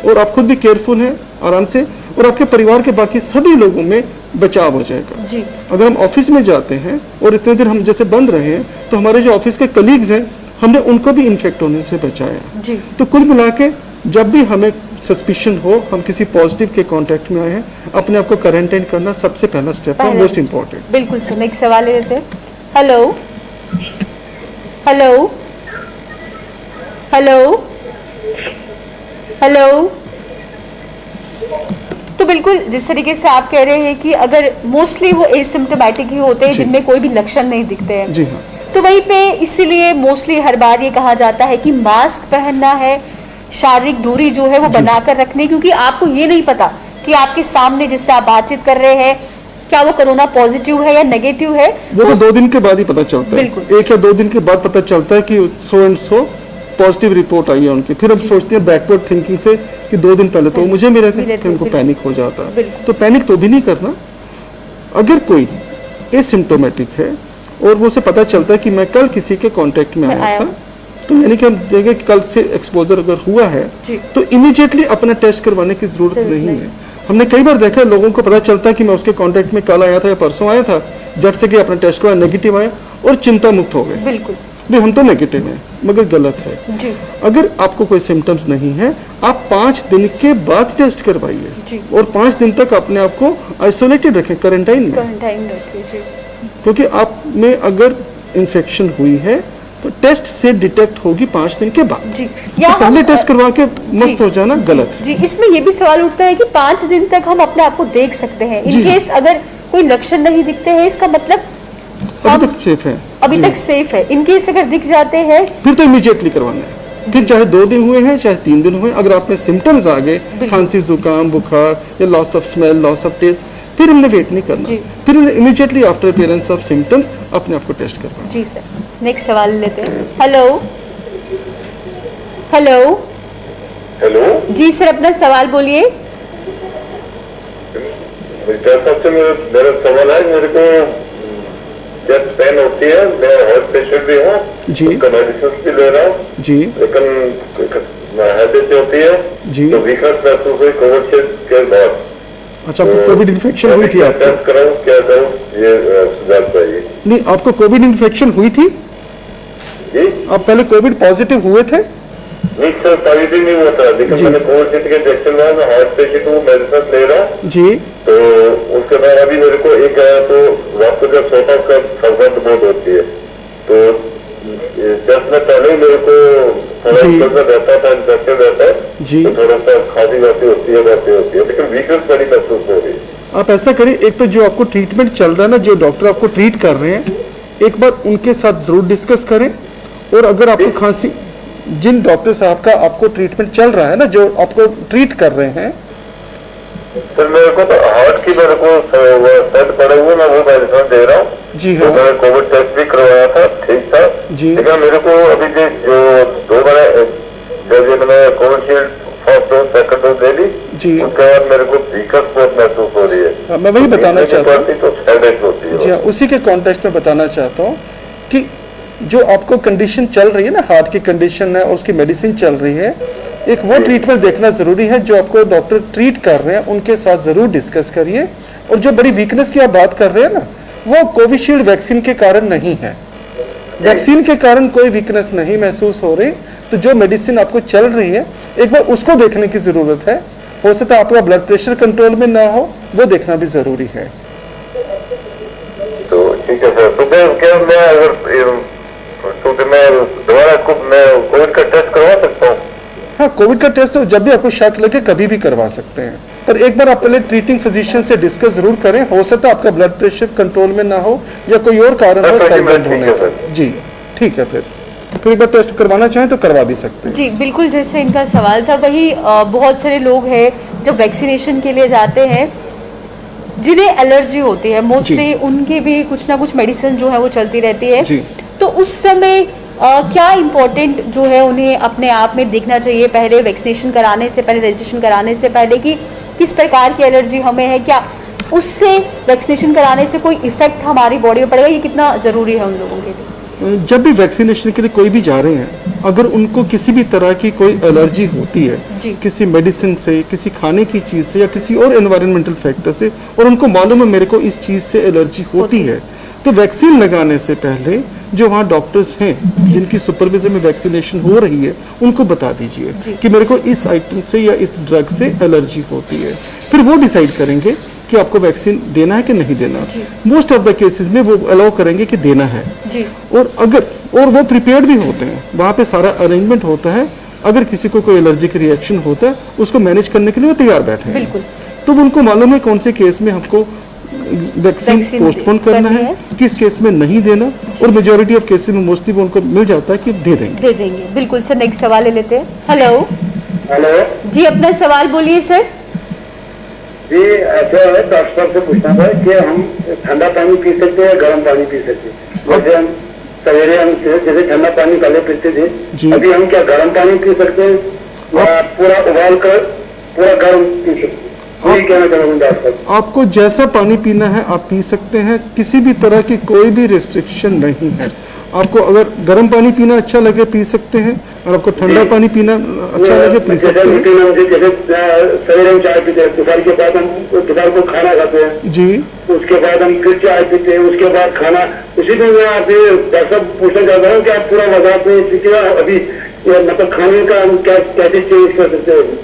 और आप खुद भी केयरफुल हैं आराम से, और आपके परिवार के बाकी सभी लोगों में बचाव हो जाएगा जी। अगर हम ऑफिस में जाते हैं और इतने देर हम जैसे बंद रहे हैं, तो हमारे जो ऑफिस के कलीग्स हैं हमने उनको भी इन्फेक्ट होने से बचाया जी। तो कुल मिला के जब भी हमें सस्पिशन हो हम किसी पॉजिटिव के कांटेक्ट में आए हैं, अपने आप को क्वारंटाइन करना सबसे पहला स्टेप है, मोस्ट इम्पोर्टेंट। बिल्कुल सर, नेक्स्ट सवाल ले लेते हैं। Hello hello hello hello. तो बिल्कुल जिस तरीके से आप कह रहे हैं कि अगर मोस्टली वो एसिम्प्टोमेटिक ही होते हैं जिनमें कोई भी लक्षण नहीं दिखते हैं जी हाँ, तो वहीं पे इसीलिए मोस्टली हर बार ये कहा जाता है कि मास्क पहनना है, शारीरिक दूरी जो है वो बनाकर रखनी, क्योंकि आपको ये नहीं पता कि आपके सामने जिससे आप बातचीत कर रहे हैं क्या वो कोरोना पॉजिटिव है या नेगेटिव है। वो तो 2 दिन के बाद ही पता चलता है, 1 या 2 दिन के बाद पता चलता है कि so and so positive report आई है उनकी। फिर हम सोचते हैं बैकवर्ड थिंकिंग से कि 2 दिन पहले तो मुझे मिले थे, फिर उनको पैनिक हो जाता है। तो पैनिक तो भी नहीं करना। अगर कोई एसिम्प्टोमेटिक है और वो से पता चलता है कि मैं कल किसी के कांटेक्ट में आया था, तो यानी कि हम देखेंगे कि कल से एक्सपोजर अगर हुआ है तो इमीडिएटली अपना टेस्ट करवाने की जरूरत नहीं है। हमने कई बार देखा है लोगों को पता चलता है कि मैं उसके कांटेक्ट में कल आया था या परसों आया था, जब से कि अपना टेस्ट करवाया नेगेटिव आया और चिंता मुक्त हो गए। बिल्कुल नहीं, हम तो नेगेटिव हैं, मगर गलत है जी। अगर आपको कोई सिम्टम्स नहीं है, आप 5 दिन के बाद टेस्ट करवाइए और 5 दिन तक अपने आप को आइसोलेटेड रखें, क्वारंटाइन में, क्वारंटाइन रखें जी। क्योंकि आप में अगर इन्फेक्शन हुई है तो टेस्ट से डिटेक्ट होगी 5 दिन के बाद। जी तो या पहले हम टेस्ट करवा के जी, मस्त हो जाना गलत है। जी इसमें ये भी सवाल उठता है कि 5 दिन तक हम अपने आप को देख सकते हैं, इन जी। केस अगर कोई लक्षण नहीं दिखते हैं इसका मतलब अभी हम तक सेफ है। अभी जी। तक सेफ है। इन केस अगर दिख जाते हैं फिर तो इमीडिएटली करवाना है, फिर चाहे 2 दिन हुए हैं चाहे 3 दिन हुए, अगर आप में सिम्टम्स आ गए, खांसी, जुकाम, बुखार या loss of smell, loss of taste, फिर हमने वेट नहीं करना, जी। फिर immediately after appearance of symptoms अपने आप को टेस्ट करवाना। जी सर नेक्स्ट सवाल लेते हैं। हेलो हेलो हेलो, जी सर अपना सवाल बोलिए। सबसे मेरा सवाल है, मेरे को जब पेन होती है, मैं हार्ट पेशेंट भी हूँ, जी। उसका मेडिसिन भी ले रहा हूँ, जी लेकिन हेडेक होती है, जी। तो वीकनेस महसूस हुई कोविड के बाद। अच्छा, आपको कोविड इन्फेक्शन हुई थी? आपको टेस्ट कराऊं, क्या करूं, ये सुझाव चाहिए। नहीं, आपको कोविड इन्फेक्शन हुई थी? जी आप पहले कोविड पॉजिटिव हुए थे? नहीं सर, पॉजिटिव नहीं हुआ था, लेकिन जी। मैंने कोविड के इंजेक्शन लिया, मैं हार्ट पेशेंट हूँ, मेडिसिन ले रहा हूँ, जी तो उसके बाद अभी मेरे को एक आया, तो रात को जब सोता हूँ उसका सरदर्द बहुत होती है, तो जब मैं पहले ही मेरे को थोड़ा जी। रहता था, इंफेक्शन रहता है, जी। तो थोड़ा सा खांसी वासी होती है, लेकिन वीकनेस बड़ी महसूस हो रही है। आप ऐसा करिए, एक तो जो आपको ट्रीटमेंट चल रहा है ना, जो डॉक्टर आपको ट्रीट कर रहे हैं, एक बार उनके साथ जरूर डिस्कस करें। और अगर आपको खांसी, जिन डॉक्टर साहब का आपको ट्रीटमेंट चल रहा है ना, जो आपको ट्रीट कर रहे हैं, सर मेरे को तो हार्ट की मेरे को सर्द पड़े हुए, मैं वो मेडिसिन दे रहा हूँ। जी तो हाँ। मैंने कोविड टेस्ट भी करवाया था, ठीक था, जी। लेकिन मेरे को अभी जो 2 मैंने जब ये मैंने Covishield first dose second dose ले ली, जी। उसके बाद मेरे को वीकनेस बहुत महसूस हो रही है। हाँ, मैं वही बताना चाहता हूँ। तो हेडेक होती है। जी हाँ, उसी के कॉन्टेक्स्ट में बताना चाहता हूँ कि जो आपको कंडीशन चल रही है ना, हार्ट की कंडीशन है और उसकी मेडिसिन चल रही है, एक वो ट्रीटमेंट देखना ज़रूरी है। जो आपको डॉक्टर ट्रीट कर रहे हैं उनके साथ ज़रूर डिस्कस करिए। और जो बड़ी वीकनेस की आप बात कर रहे हैं ना, वो कोविशील्ड वैक्सीन के कारण नहीं है। वैक्सीन के कारण कोई वीकनेस नहीं महसूस हो रही, तो जो मेडिसिन आपको चल रही है एक बार उसको देखने की ज़रूरत है। हो सकता है आपका ब्लड प्रेशर कंट्रोल में ना हो, वो देखना भी ज़रूरी है। तो ठीक है सर, तो मैं अगर तो मैं दोबारा मैं कोविड का टेस्ट करवा सकता हूँ? हाँ, कोविड का टेस्ट तो जब भी आपको शक लगे कभी भी करवा सकते हैं, पर एक बार आप पहले ट्रीटिंग फिजिशियन से डिस्कस जरूर करें। हो सकता है आपका ब्लड प्रेशर कंट्रोल में ना हो या कोई और कारण हो अच्छा, सर दर्द ठीक होने है का। सर। जी ठीक है, फिर एक बार टेस्ट करवाना चाहें तो करवा भी सकते हैं। जी बिल्कुल, जैसे इनका सवाल था वही बहुत सारे लोग हैं जब वैक्सीनेशन के लिए जाते हैं जिन्हें एलर्जी होती है, मोस्टली उनकी भी कुछ ना कुछ मेडिसिन जो है वो चलती रहती है। जी। तो उस समय क्या इम्पोर्टेंट जो है उन्हें अपने आप में देखना चाहिए पहले वैक्सीनेशन कराने से पहले, रजिस्ट्रेशन कराने से पहले, कि किस प्रकार की एलर्जी हमें है, क्या उससे वैक्सीनेशन कराने से कोई इफेक्ट हमारी बॉडी में पड़ेगा, ये कितना ज़रूरी है उन लोगों के लिए? जब भी वैक्सीनेशन के लिए कोई भी जा रहे हैं, अगर उनको किसी भी तरह की कोई एलर्जी होती है, जी। किसी मेडिसिन से, किसी खाने की चीज़ से या किसी और एनवायरमेंटल फैक्टर से, और उनको मालूम है मेरे को इस चीज़ से एलर्जी होती है, तो वैक्सीन लगाने से पहले जो वहाँ डॉक्टर्स हैं जिनकी सुपरविजन में वैक्सीनेशन हो रही है, उनको बता दीजिए कि मेरे को इस आइटम से या इस ड्रग से एलर्जी होती है। फिर वो डिसाइड करेंगे कि आपको वैक्सीन देना है कि नहीं देना। मोस्ट ऑफ द केसेस में वो अलाउ करेंगे कि देना है। जी। और वो प्रिपेयर्ड भी होते हैं, वहाँ पे सारा अरेंजमेंट होता है। अगर किसी को कोई एलर्जिक रिएक्शन होता है उसको मैनेज करने के लिए वो तैयार बैठे हैं। बिल्कुल। तो उनको मालूम है कौन से केस में हमको वैक्सीन पोस्टपोन करना है, किस केस में नहीं देना, और मेजॉरिटी ऑफ केसेस में मोस्टली वो उनको मिल जाता है कि दे देंगे। बिल्कुल सर, नेक्स्ट सवाल ले लेते हैं। हेलो हेलो जी, अपना सवाल बोलिए सर। जी, ऐसा है, डॉक्टर से पूछना था कि हम ठंडा पानी पी सकते हैं, गर्म पानी पी सकते हैं? जैसे हम सवेरे हम जैसे ठंडा पानी पहले पीते थे, अभी हम क्या गर्म पानी पी सकते हैं या पूरा उबाल कर पूरा गर्म पी सकते हैं? यही कहना चाहूँगा डॉक्टर। आपको जैसा पानी पीना है आप पी सकते हैं, किसी भी तरह की कोई भी रिस्ट्रिक्शन नहीं है। आपको अगर गर्म पानी पीना अच्छा लगे पी सकते हैं, और आपको ठंडा पानी पीना अच्छा लगे पी सकते हैं। जैसे सवेरे हम चाय पीते हैं, दोपहर के बाद हम दोपहर को खाना खाते हैं जी, उसके बाद हम फिर चाय पीते हैं, उसके बाद खाना। उसी में मैं आपसे डॉक्टर पूछना चाहता हूँ कि आप पूरा वजह में अभी मतलब खाने का हम कैसे चेंज कर सकते हैं?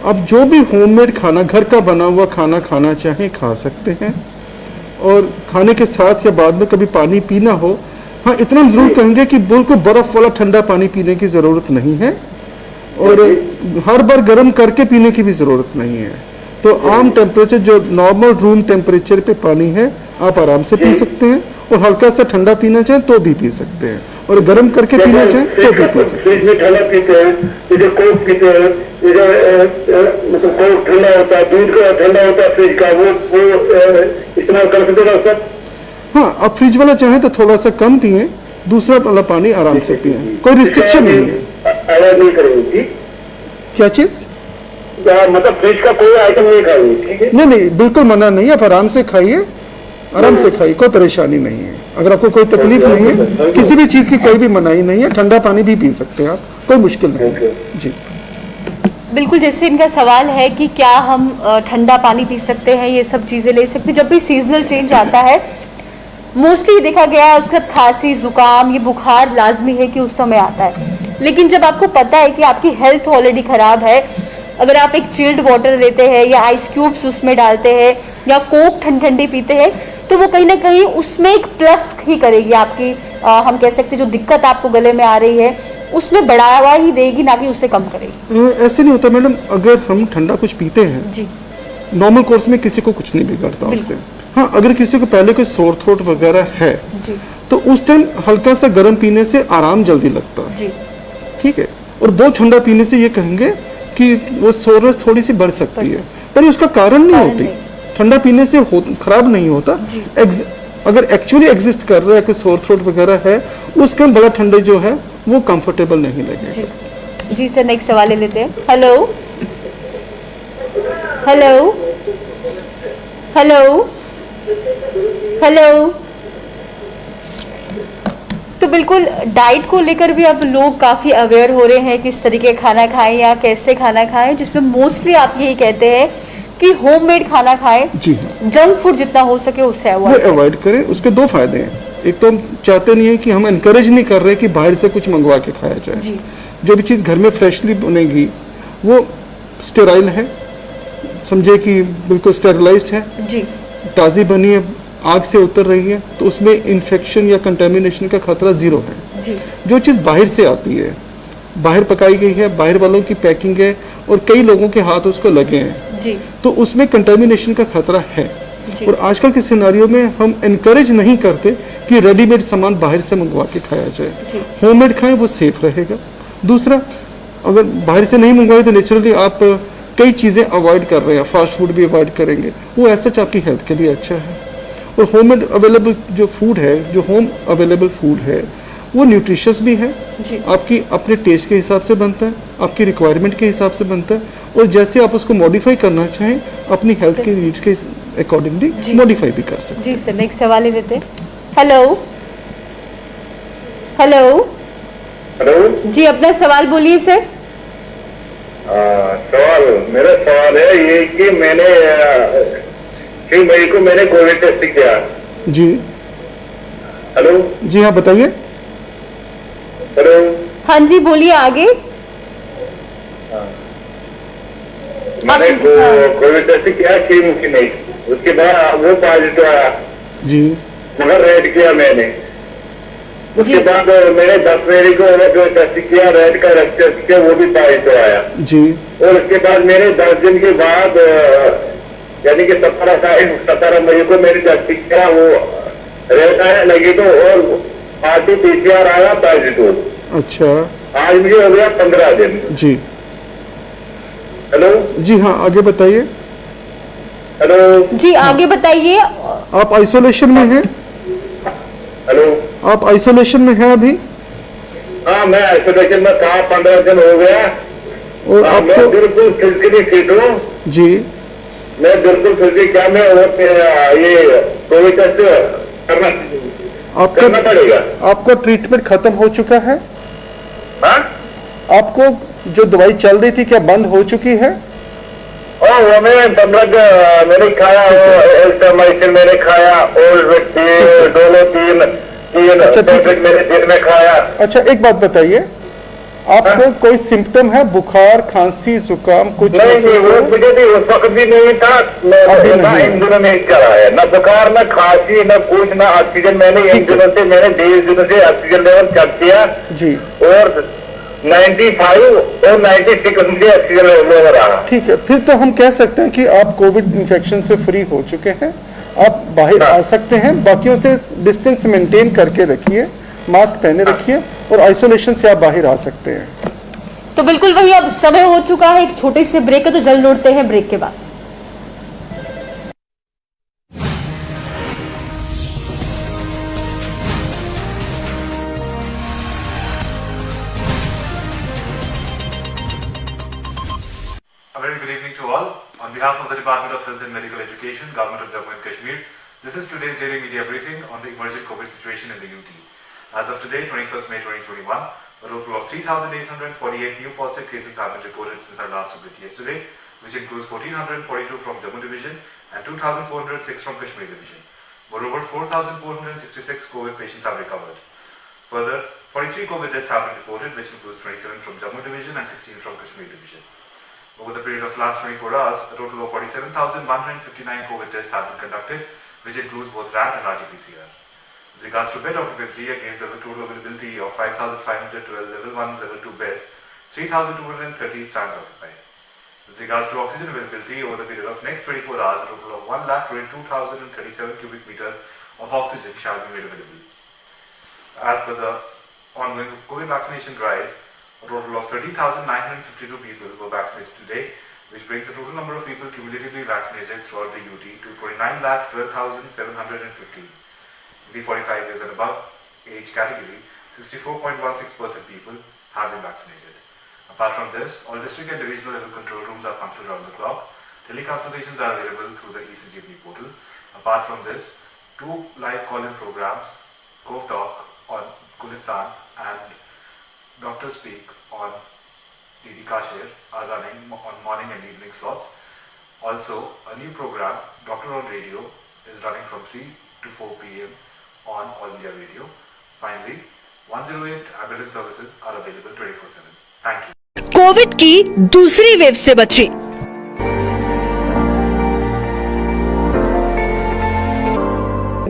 आप जो भी होममेड खाना, घर का बना हुआ खाना खाना चाहें खा सकते हैं, और खाने के साथ या बाद में कभी पानी पीना हो हाँ, इतना हम जरूर कहेंगे कि बिल्कुल बर्फ वाला ठंडा पानी पीने की जरूरत नहीं है और हर बार गर्म करके पीने की भी जरूरत नहीं है। तो आम टेम्परेचर जो नॉर्मल रूम टेम्परेचर पे पानी है आप आराम से पी सकते हैं और हल्का सा ठंडा पीना चाहें तो भी पी सकते हैं और गर्म करके पीना चाहें तो भी पी सकते हैं। फ्रिज में ठंडा पीते हैं, इधर कोक पीते हैं, इधर मतलब कोक ठंडा होता है, दूध का ठंडा होता है फ्रिज का, वो इस्तेमाल कर सकते हैं सब। हाँ, अब फ्रिज वाला चाहे तो थोड़ा सा कम पिए, दूसरा वाला पानी आराम से पिए, कोई रिस्ट्रिक्शन नहीं है। अवॉइड नहीं करेंगे क्या चीज? मतलब फ्रिज का कोई आइटम नहीं खाएंगे, ठीक है? नहीं नहीं, बिल्कुल मना नहीं है, आप आराम से खाइए, आराम से खाइए, कोई परेशानी नहीं है। अगर आपको कोई तकलीफ नहीं है, किसी भी चीज की कोई भी मनाही नहीं है, ठंडा पानी भी पी सकते हैं आप, कोई मुश्किल नहीं है जी। बिल्कुल, जैसे इनका सवाल है कि क्या हम ठंडा पानी पी सकते हैं, ये सब चीज़ें ले सकते हैं। जब भी सीजनल चेंज आता है मोस्टली देखा गया है उसका खांसी जुकाम ये बुखार लाजमी है कि उस समय आता है, लेकिन जब आपको पता है कि आपकी हेल्थ ऑलरेडी ख़राब है, अगर आप एक चिल्ड वाटर लेते हैं या आइस क्यूब्स उसमें डालते हैं या कोक ठंडी पीते हैं तो वो कहीं ना कहीं उसमें एक प्लस ही करेगी आपकी हम कह सकते हैं जो दिक्कत आपको गले में आ रही है उसमें बढ़ावा ही देगी, ना कि उससे कम करेगी। ऐसे नहीं होता मैडम, अगर हम ठंडा कुछ पीते हैं जी नॉर्मल कोर्स में किसी को कुछ नहीं बिगड़ता उससे। हाँ, अगर किसी को पहले कोई सोर थ्रोट वगैरह है जी तो उस टाइम हल्का सा गर्म पीने से आराम जल्दी लगता है जी ठीक है, और बहुत ठंडा पीने से ये कहेंगे कि वो सोरनेस थोड़ी सी बढ़ सकती है, पर उसका कारण नहीं होती। ठंडा पीने से खराब नहीं होता। अगर एक्चुअली एग्जिस्ट कर रहा है कोई सोर थ्रोट वगैरह है उसका बड़ा ठंडे जो है वो कंफर्टेबल नहीं लगेगा। जी सर, नेक्स्ट सवाल ले लेते हैं। Hello hello hello hello. तो बिल्कुल डाइट को लेकर भी अब लोग काफ़ी अवेयर हो रहे हैं किस तरीके खाना खाएं या कैसे खाना खाएं, जिसमें मोस्टली आप यही कहते हैं कि होममेड खाना खाएं, जी जंक फूड जितना हो सके उससे अवॉइड करें। उसके दो फायदे हैं, एक तो हम चाहते नहीं है कि हम एनकरेज नहीं कर रहे कि बाहर से कुछ मंगवा के खाया जाए। जी। जो भी चीज़ घर में फ्रेशली बनेगी वो स्टेराइल है, समझे कि बिल्कुल स्टेरिलाइज्ड है जी, ताज़ी बनी है, आग से उतर रही है, तो उसमें इन्फेक्शन या कंटेमिनेशन का खतरा जीरो है। जी। जो चीज़ बाहर से आती है, बाहर पकाई गई है, बाहर वालों की पैकिंग है और कई लोगों के हाथ उसको लगे हैं जी, तो उसमें कंटेमिनेशन का खतरा है। जी। और आजकल के सिनारियों में हम इनकरेज नहीं करते कि रेडीमेड सामान बाहर से मंगवा के खाया जाए, होममेड खाएं, वो सेफ रहेगा। दूसरा, अगर बाहर से नहीं मंगवाए तो नेचुरली आप कई चीज़ें अवॉइड कर रहे हैं, फास्ट फूड भी अवॉइड करेंगे, वो ऐसा आपकी हेल्थ के लिए अच्छा है। और होममेड अवेलेबल जो फूड है, जो होम अवेलेबल फूड है वो न्यूट्रिशियस भी है, आपकी अपने टेस्ट के हिसाब से बनता है, आपकी रिक्वायरमेंट के हिसाब से बनता है, और जैसे आप उसको मॉडिफाई करना चाहें अपनी हेल्थ के नीड्स के अकॉर्डिंगली मॉडिफाई भी कर सकते हैं। जी सर, नेक्स्ट सवाल ले लेते हैं। हेलो हेलो हेलो जी, अपना सवाल बोलिए सर। मेरा सवाल है ये कि मैंने 6 मई को मैंने कोविड टेस्ट किया। जी हेलो जी हाँ, बताइए। हेलो हाँ जी, बोलिए आगे। मैंने कोविड टेस्ट किया 6 मई, उसके बाद वो पॉजिटिव आया जी, मगर रेड किया मैंने। उसके बाद मैंने 10 मई को जो टेस्ट किया रेड का टेस्ट किया वो भी पॉजिटिव आया जी, और उसके बाद मैंने 10 दिन के बाद यानी कि 17 मई को मैंने टेस्ट किया, वो रेड आया लगी तो और पार्टी PCR आया पॉजिटिव। अच्छा, आज मुझे हो गया 15 दिन। जी हेलो जी हाँ, आगे बताइए। हेलो जी आगे बताइए। आप आइसोलेशन में हैं? हेलो आप आइसोलेशन में हैं अभी? हाँ, मैं आइसोलेशन में था, 15 दिन हो गया और मैं आपको बिल्कुल फिजिकली फिट हूँ। जी, मैं बिल्कुल फिजिकली क्या मैं ये कोविड टेस्ट करना पड़ेगा? आपको ट्रीटमेंट खत्म हो चुका है? हाँ? आपको जो दवाई चल रही थी क्या बंद हो चुकी है? वो मैंने मैंने खाया, मैंने खाया और तीन अच्छा, ठीक है। टैबलेट मैंने दिन में खाया। अच्छा, एक बात बताइए, आपको कोई सिम्टम है, बुखार, खांसी, जुकाम कुछ? नहीं, वो मुझे भी उस वक्त भी नहीं था, ना इन दिनों में करा है, ना बुखार, ना खांसी, ना कुछ, ना ऑक्सीजन। मैंने इन दिनों से, मैंने 20 दिनों से ऑक्सीजन लेवल चेक किया जी, और 95 और 96 मुझे ऑक्सीजन लेवल रहा। ठीक है, फिर तो हम कह सकते हैं कि आप कोविड इन्फेक्शन से फ्री हो चुके हैं। आप बाहर आ सकते हैं, बाकियों से डिस्टेंस मेंटेन करके रखिए, मास्क पहने रखिए और आइसोलेशन से आप बाहर आ सकते हैं। तो बिल्कुल वही, अब समय हो चुका है एक छोटे से ब्रेक का, तो जल्द लौटते हैं ब्रेक के बाद। A very good evening to all. On behalf of the Department of Health and Medical Education, Government of Jammu and Kashmir, this is today's daily media briefing on the emerging COVID situation in the UT. As of today, 21st May 2021, a total of 3,848 new positive cases have been reported since our last update yesterday, which includes 1,442 from Jammu Division and 2,406 from Kashmir Division. Moreover, 4,466 COVID patients have recovered. Further, 43 COVID deaths have been reported, which includes 27 from Jammu Division and 16 from Kashmir Division. Over the period of last 24 hours, a total of 47,159 COVID tests have been conducted, which includes both RAT and RT-PCR. With regards to bed occupancy, against a total availability of 5,512 level 1, level 2 beds, 3,230 stands occupied. With regards to oxygen availability, over the period of next 24 hours, a total of 1,22,037 cubic meters of oxygen shall be made available. As per the ongoing COVID vaccination drive, a total of 30,952 people were vaccinated today, which brings the total number of people cumulatively vaccinated throughout the UT to 29,12,750. In the 45 years and above age category, 64.16% people have been vaccinated. Apart from this, all district and divisional level control rooms are functional around the clock. Teleconsultations are available through the eCGP portal. Apart from this, 2 live call-in programs, Cove Talk on Gulistan and Doctor Speak on DD Kashir are running on morning and evening slots. Also, a new program, Doctor on Radio, is running from 3 to 4 p.m. on All India Radio. Finally, 108 ambulance services are available 24/7. Thank you. Covid की दूसरी wave से बचें।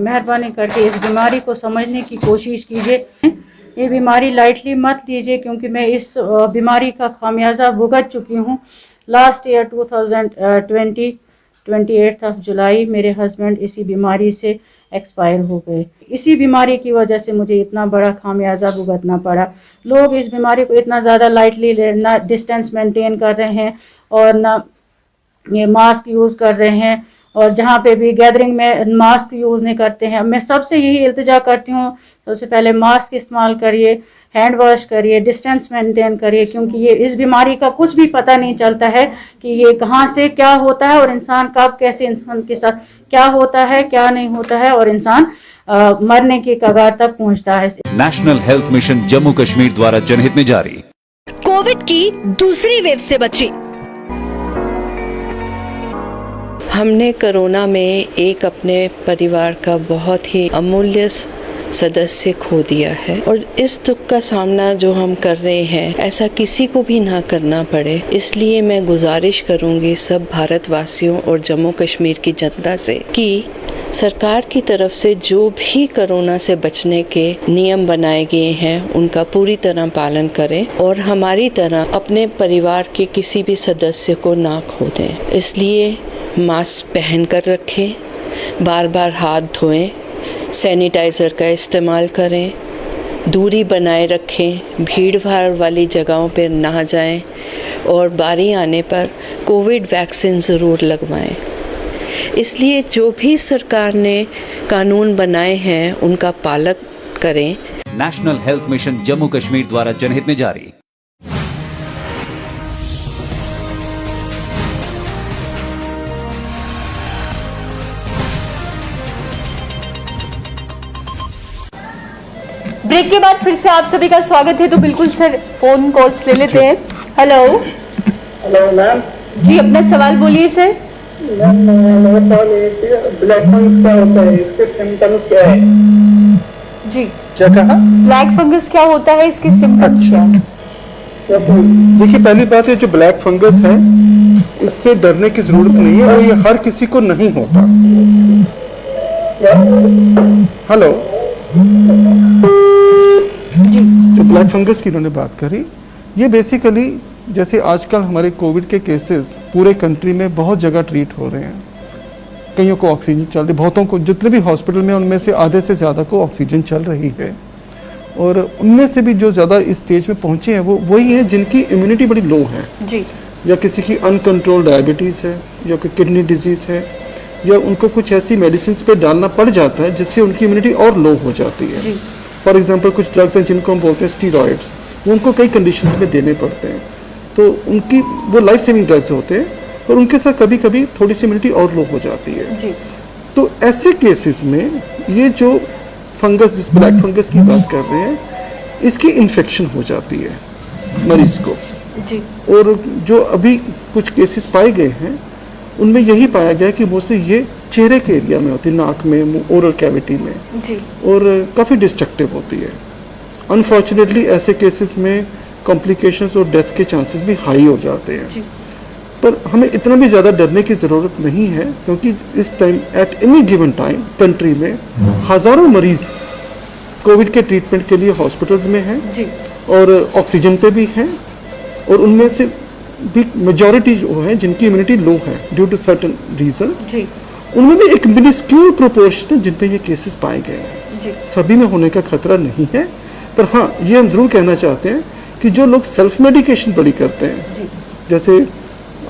मेहरबानी करके इस बीमारी को समझने की कोशिश कीजिए। ये बीमारी लाइटली मत लीजिए, क्योंकि मैं इस बीमारी का खामियाजा भुगत चुकी हूँ। लास्ट ईयर 2020 28 जुलाई मेरे हस्बैंड इसी बीमारी से एक्सपायर हो गए। इसी बीमारी की वजह से मुझे इतना बड़ा खामियाजा भुगतना पड़ा। लोग इस बीमारी को इतना ज़्यादा लाइटली ना डिस्टेंस मेंटेन कर रहे हैं और ना ये मास्क यूज़ कर रहे हैं, और जहाँ पे भी गैदरिंग में मास्क यूज़ नहीं करते हैं। मैं सबसे यही इल्तिजा करती हूँ, सबसे पहले मास्क इस्तेमाल करिए, हैंड वॉश करिए, डिस्टेंस मेंटेन करिए, क्योंकि ये इस बीमारी का कुछ भी पता नहीं चलता है कि ये कहाँ से क्या होता है और इंसान कब कैसे इंसान के साथ क्या होता है, क्या नहीं होता है, और इंसान मरने की कगार तक पहुँचता है। National health mission Jammu Kashmir द्वारा जनहित में जारी। कोविड की दूसरी वेव से बचें। हमने कोरोना में एक अपने परिवार का बहुत ही अमूल्य सदस्य खो दिया है, और इस दुख का सामना जो हम कर रहे हैं ऐसा किसी को भी ना करना पड़े। इसलिए मैं गुजारिश करूंगी सब भारतवासियों और जम्मू कश्मीर की जनता से कि सरकार की तरफ से जो भी कोरोना से बचने के नियम बनाए गए हैं उनका पूरी तरह पालन करें, और हमारी तरह अपने परिवार के किसी भी सदस्य को ना खो दें। इसलिए मास्क पहन कर रखें, बार बार हाथ धोएं, सैनिटाइज़र का इस्तेमाल करें, दूरी बनाए रखें, भीड़ भाड़ वाली जगहों पर ना जाएं, और बारी आने पर कोविड वैक्सीन ज़रूर लगवाएं। इसलिए जो भी सरकार ने कानून बनाए हैं उनका पालन करें। National health mission Jammu Kashmir द्वारा जनहित में जारी। ब्रेक के बाद फिर से आप सभी का स्वागत है। तो बिल्कुल सर फोन कॉल्स ले लेते हैं। हेलो हेलो मैम जी, अपना सवाल बोलिए सर। मैम मेरा सवाल है कि ब्लैक फंगस क्या होता है, इसके सिम्टम्स क्या है? जी क्या कहा? ब्लैक फंगस क्या होता है, इसके सिम्टम्स क्या है? देखिए, पहली बात है जो ब्लैक फंगस है इससे डरने की जरूरत नहीं है और ये हर किसी को नहीं होता। हेलो, जो ब्लैक फंगस की इन्होंने बात करी, ये बेसिकली जैसे आजकल हमारे कोविड के केसेस पूरे कंट्री में बहुत जगह ट्रीट हो रहे हैं, कईयों को ऑक्सीजन चल रही, बहुतों को, जितने भी हॉस्पिटल में उनमें से आधे से ज़्यादा को ऑक्सीजन चल रही है, और उनमें से भी जो ज़्यादा इस स्टेज में पहुँचे हैं वो वही हैं जिनकी इम्यूनिटी बड़ी लो है जी, या किसी की अनकंट्रोल्ड डायबिटीज़ है या कोई किडनी डिजीज़ है या उनको कुछ ऐसी मेडिसिन पे डालना पड़ जाता है जिससे उनकी इम्यूनिटी और लो हो जाती है। फॉर एग्जांपल कुछ ड्रग्स हैं जिनको हम बोलते हैं स्टीरॉयड्स, वो उनको कई कंडीशंस में देने पड़ते हैं, तो उनकी वो लाइफ सेविंग ड्रग्स होते हैं और उनके साथ कभी कभी थोड़ी सी इम्यूनिटी और लो हो जाती है जी। तो ऐसे केसेस में ये जो फंगस, जिस ब्लैक फंगस की बात कर रहे हैं, इसकी इन्फेक्शन हो जाती है मरीज को जी। और जो अभी कुछ केसेस पाए गए हैं उनमें यही पाया गया कि मोस्टली ये चेहरे के एरिया में होती है, नाक में, मुंह, ओरल कैविटी में जी। और काफ़ी डिस्ट्रक्टिव होती है। अनफॉर्चुनेटली ऐसे केसेस में कॉम्प्लिकेशंस और डेथ के चांसेस भी हाई हो जाते हैं जी। पर हमें इतना भी ज़्यादा डरने की ज़रूरत नहीं है क्योंकि इस time at any given time country में हज़ारों मरीज़ कोविड के ट्रीटमेंट के लिए हॉस्पिटल्स में हैं जी। और ऑक्सीजन पे भी हैं और उनमें से भी मेजॉरिटी जो है जिनकी इम्यूनिटी लो है ड्यू टू सर्टेन रीजंस जी। उनमें भी एक मिनिस्क्यूल प्रोपोर्शन जिन पे ये केसेस पाए गए हैं जी। सभी में होने का खतरा नहीं है। पर हाँ, ये हम जरूर कहना चाहते हैं कि जो लोग सेल्फ मेडिकेशन बड़ी करते हैं जी। जैसे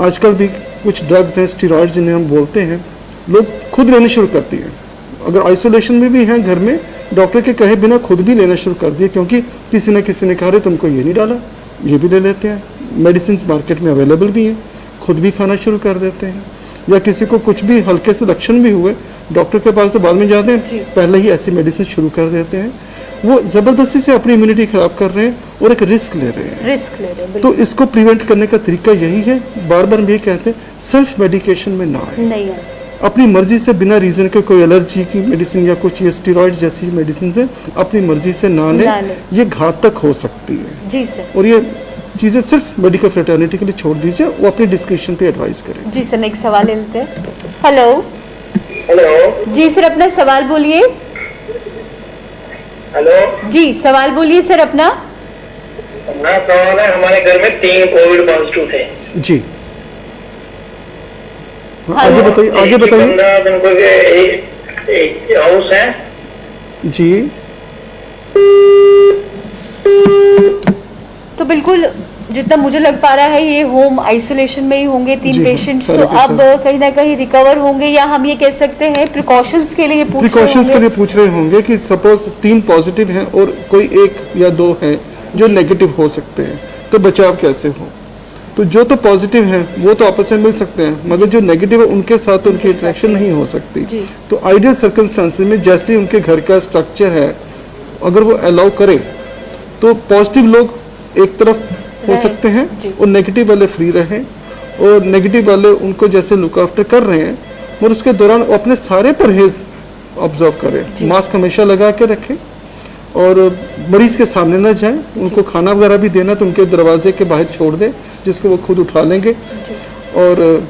आजकल भी कुछ ड्रग्स हैं, स्टीरॉयड्स जिन्हें हम बोलते हैं, लोग खुद लेने शुरू करती हैं। अगर आइसोलेशन में भी हैं घर में, डॉक्टर के कहे बिना खुद भी लेना शुरू कर दिए क्योंकि किसी न किसी ने कहा रे तुमको ये नहीं डाला, ये भी ले लेते हैं। मेडिसिन मार्केट में अवेलेबल भी हैं, खुद भी खाना शुरू कर देते हैं। या किसी को कुछ भी हल्के से लक्षण भी हुए, डॉक्टर के पास तो बाद में जाते हैं, पहले ही ऐसी मेडिसिन शुरू कर देते हैं। वो ज़बरदस्ती से अपनी इम्यूनिटी खराब कर रहे हैं और एक रिस्क ले रहे हैं। तो इसको प्रिवेंट करने का तरीका यही है, बार बार हम ये कहते हैं, सेल्फ मेडिकेशन में ना आए। नहीं है। अपनी मर्जी से बिना रीजन के कोई एलर्जी की मेडिसिन या कुछ ये स्टीरॉइड जैसी मेडिसिन है अपनी मर्जी से ना लें, ये घातक हो सकती है जी सर। और ये चीज़ें सिर्फ मेडिकल फ्रेटर्निटी के लिए छोड़ दीजिए, वो अपनी डिस्क्रिप्शन पे एडवाइस करें। जी सर, नेक्स्ट सवाल ले लेते हैं। हेलो। हेलो जी सर, अपना सवाल बोलिए। हेलो जी, सवाल बोलिए सर अपना। अपना सवाल है, हमारे घर में 3 कोविड पॉजिटिव थे जी। हाँ, आगे बताइए, आगे बताइए। एक हाउस है जी। तो बिल्कुल जितना मुझे लग पा रहा है ये होम आइसोलेशन में ही होंगे 3 पेशेंट्स, तो अब कहीं ना कहीं रिकवर होंगे, या हम ये कह सकते हैं प्रिकॉशंस के लिए पूछ रहे होंगे कि सपोज 3 पॉजिटिव हैं और कोई 1 या 2 हैं जो नेगेटिव हो सकते हैं, तो बचाव कैसे हो। तो जो तो पॉजिटिव हैं वो तो आपस में मिल सकते हैं, मगर जो नेगेटिव है उनके साथ तो उनकी इंटरेक्शन नहीं हो सकती। तो आइडियल सर्कमस्टांसेस में जैसे उनके घर का स्ट्रक्चर है, अगर वो अलाउ करे तो पॉजिटिव लोग एक तरफ हो सकते हैं और नेगेटिव वाले फ्री रहें, और नेगेटिव वाले उनको जैसे लुक आफ्टर कर रहे हैं और उसके दौरान वो अपने सारे परहेज ऑब्जर्व करें, मास्क हमेशा लगा के रखें और मरीज के सामने ना जाएं। उनको खाना वगैरह भी देना तो उनके दरवाजे के बाहर छोड़ दें जिसको वो खुद उठा लेंगे, और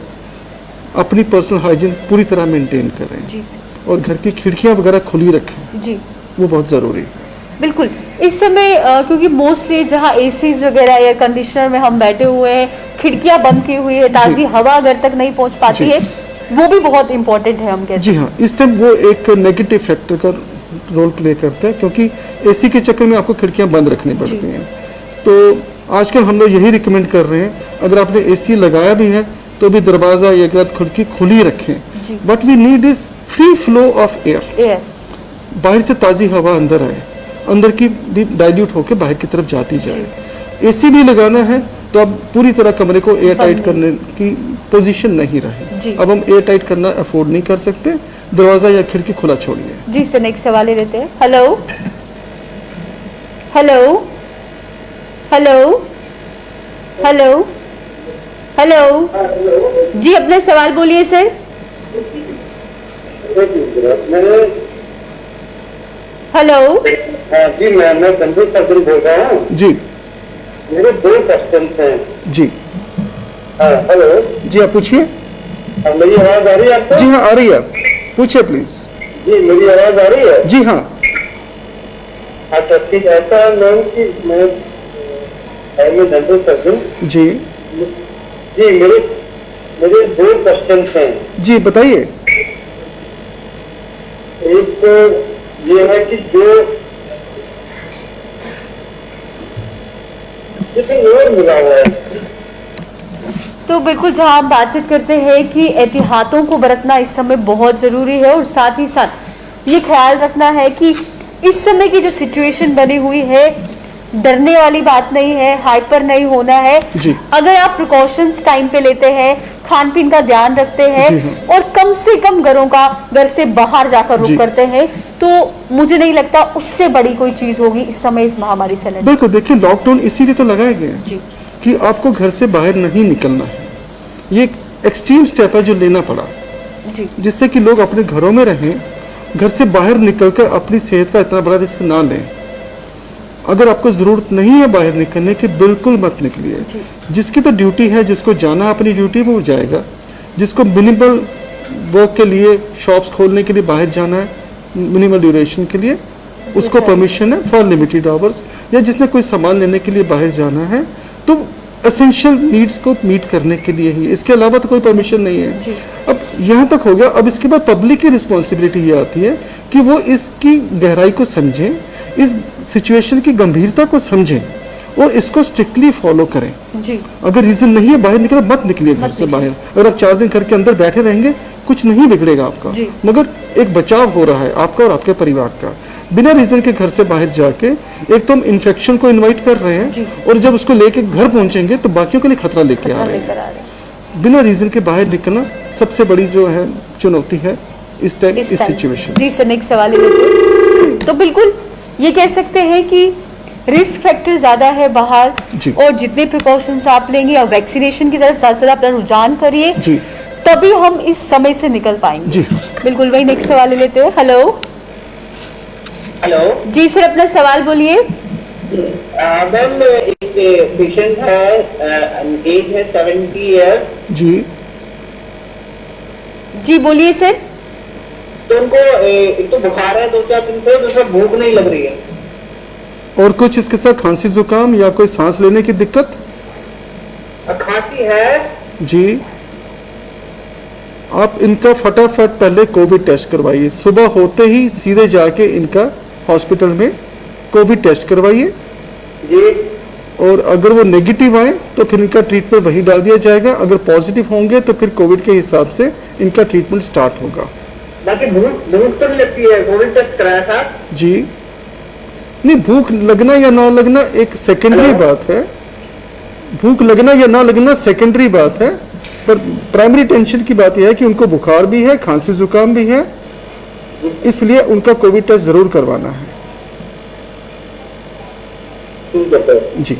अपनी पर्सनल हाइजीन पूरी तरह मेंटेन करें और घर की खिड़कियां वगैरह खुली रखें जी, वो बहुत ज़रूरी है। बिल्कुल। इस समय क्योंकि मोस्टली जहाँ एसीज वगैरह एयर कंडीशनर में हम बैठे हुए हैं, खिड़कियां बंद की हुई है, ताज़ी हवा घर तक नहीं पहुँच पाती है, वो भी बहुत इंपॉर्टेंट है हम कहते हैं। जी हाँ, इस टाइम वो एक नेगेटिव फैक्टर का रोल प्ले करता है क्योंकि एसी के चक्कर में आपको खिड़कियां बंद रखनी पड़ती हैं। तो आजकल हम लोग यही रिकमेंड कर रहे हैं, अगर आपने एसी लगाया भी है तो भी दरवाजा या खिड़की खुली रखें। But we need is free flow of air, बाहर से ताज़ी हवा अंदर आए, अंदर की भी डाइल्यूट होकर बाहर की तरफ जाती जाए। एसी भी लगाना है तो अब पूरी तरह कमरे को एयर टाइट करने की पोजीशन नहीं रही। अब हम एयर टाइट करना अफोर्ड नहीं कर सकते, दरवाजा या खिड़की खुला छोड़िए। जी सर, नेक्स्ट सवाल ले लेते हैं। Hello hello hello hello hello जी, अपना सवाल बोलिए सर। हेलो जी, मैं संदीप बोल रहा हूँ जी। मेरे 2 क्वेश्चन हैं। जी हाँ, हेलो जी, आप पूछिए। मेरी आवाज आ रही है आपको? जी हाँ, आ रही है, पूछिए प्लीज। जी, मेरी आवाज आ रही है? जी हाँ। अच्छा ठीक, ऐसा है मैम कि मैं जनरल सर्जन। जी जी, मेरे 2 क्वेश्चन हैं। जी, बताइए। एक तो ये है कि जो और मिला हुआ है, तो बिल्कुल जहां हम बातचीत करते हैं कि एहतियातों को बरतना इस समय बहुत ज़रूरी है, और साथ ही साथ ये ख्याल रखना है कि इस समय की जो सिचुएशन बनी हुई है, डरने वाली बात नहीं है, हाइपर नहीं होना है। जी। अगर आप प्रिकॉशंस टाइम पे लेते हैं, खान पीन का ध्यान रखते हैं, जी हाँ। और कम से कम घर से बाहर जाकर रुक जी। करते हैं, तो मुझे नहीं लगता उससे बड़ी कोई चीज होगी इस समय इस महामारी से लड़ने। बिल्कुल, देखिए लॉकडाउन इसीलिए तो लगाया गया है जी। कि आपको घर से बाहर नहीं निकलना है। ये एक एक्सट्रीम स्टेप है जो लेना पड़ा, जी। जिससे कि लोग अपने घरों में रहें, घर से बाहर निकलकर अपनी सेहत का इतना बड़ा रिस्क ना लें। अगर आपको ज़रूरत नहीं है बाहर निकलने की, बिल्कुल मत निकलिए। जिसकी तो ड्यूटी है, जिसको जाना है अपनी ड्यूटी, वो जाएगा। जिसको मिनिमल वर्क के लिए, शॉप्स खोलने के लिए बाहर जाना है मिनिमल ड्यूरेशन के लिए, उसको परमिशन है फॉर लिमिटेड आवर्स। या जिसने कोई सामान लेने के लिए बाहर जाना है, तो एसेंशियल नीड्स को मीट करने के लिए ही, इसके अलावा तो कोई परमिशन नहीं है। अब यहाँ तक हो गया। अब इसके बाद पब्लिक की रिस्पॉन्सिबिलिटी ये आती है कि वो इसकी गहराई को समझें, इस सिचुएशन की गंभीरता को समझें और इसको स्ट्रिक्टली फॉलो करें। जी। अगर रीजन नहीं है बाहर निकले, मत निकलिए घर से बाहर। अगर आप 4 दिन घर के अंदर बैठे रहेंगे, कुछ नहीं बिगड़ेगा आपका, मगर एक बचाव हो रहा है आपका और आपके परिवार का। बिना रीजन के घर से बाहर जाके एक तो हम इन्फेक्शन को इनवाइट कर रहे हैं, और जब उसको लेके घर पहुंचेंगे तो बाकियों के लिए खतरा लेके आ रहे हैं। बिना रीजन के बाहर निकलना सबसे बड़ी जो है चुनौती है इस टाइम, इस सिचुएशन। जी सर, नेक्स्ट सवाल लेते हैं। तो बिल्कुल ये कह सकते हैं कि रिस्क फैक्टर ज्यादा है बाहर, और जितने प्रिकॉशंस आप लेंगे और वैक्सीनेशन की तरफ ज्यादा से ज्यादा अपना रुझान करिए, तभी हम इस समय से निकल पाएंगे। जी बिल्कुल। वही नेक्स्ट सवाल ले लेते हैं। हेलो हेलो जी सर, अपना सवाल बोलिए। मैम, एक पेशेंट है, एज है 70 ईयर्स। जी जी बोलिए सर। तो उनको एक तो बुखार है 2-4 दिन से, दूसरा भूख नहीं लग रही है। और कुछ इसके साथ खांसी जुकाम या कोई सांस लेने की दिक्कत? खांसी है जी। आप इनका फटाफट पहले कोविड टेस्ट करवाइए। सुबह होते ही सीधे जाके इनका हॉस्पिटल में कोविड टेस्ट करवाइए जी। और अगर वो नेगेटिव आए तो फिर इनका ट्रीटमेंट वही डाल दिया जाएगा। अगर पॉजिटिव होंगे तो फिर कोविड के हिसाब से इनका ट्रीटमेंट स्टार्ट होगा। बाकी भूख तो नहीं लगती है? कोविड टेस्ट कराया था जी। नहीं, भूख लगना या ना लगना एक सेकेंडरी बात है। भूख लगना या ना लगना सेकेंडरी बात है, पर प्राइमरी टेंशन की बात यह है कि उनको बुखार भी है, खांसी जुकाम भी है, इसलिए उनका कोविड टेस्ट जरूर करवाना है। जी।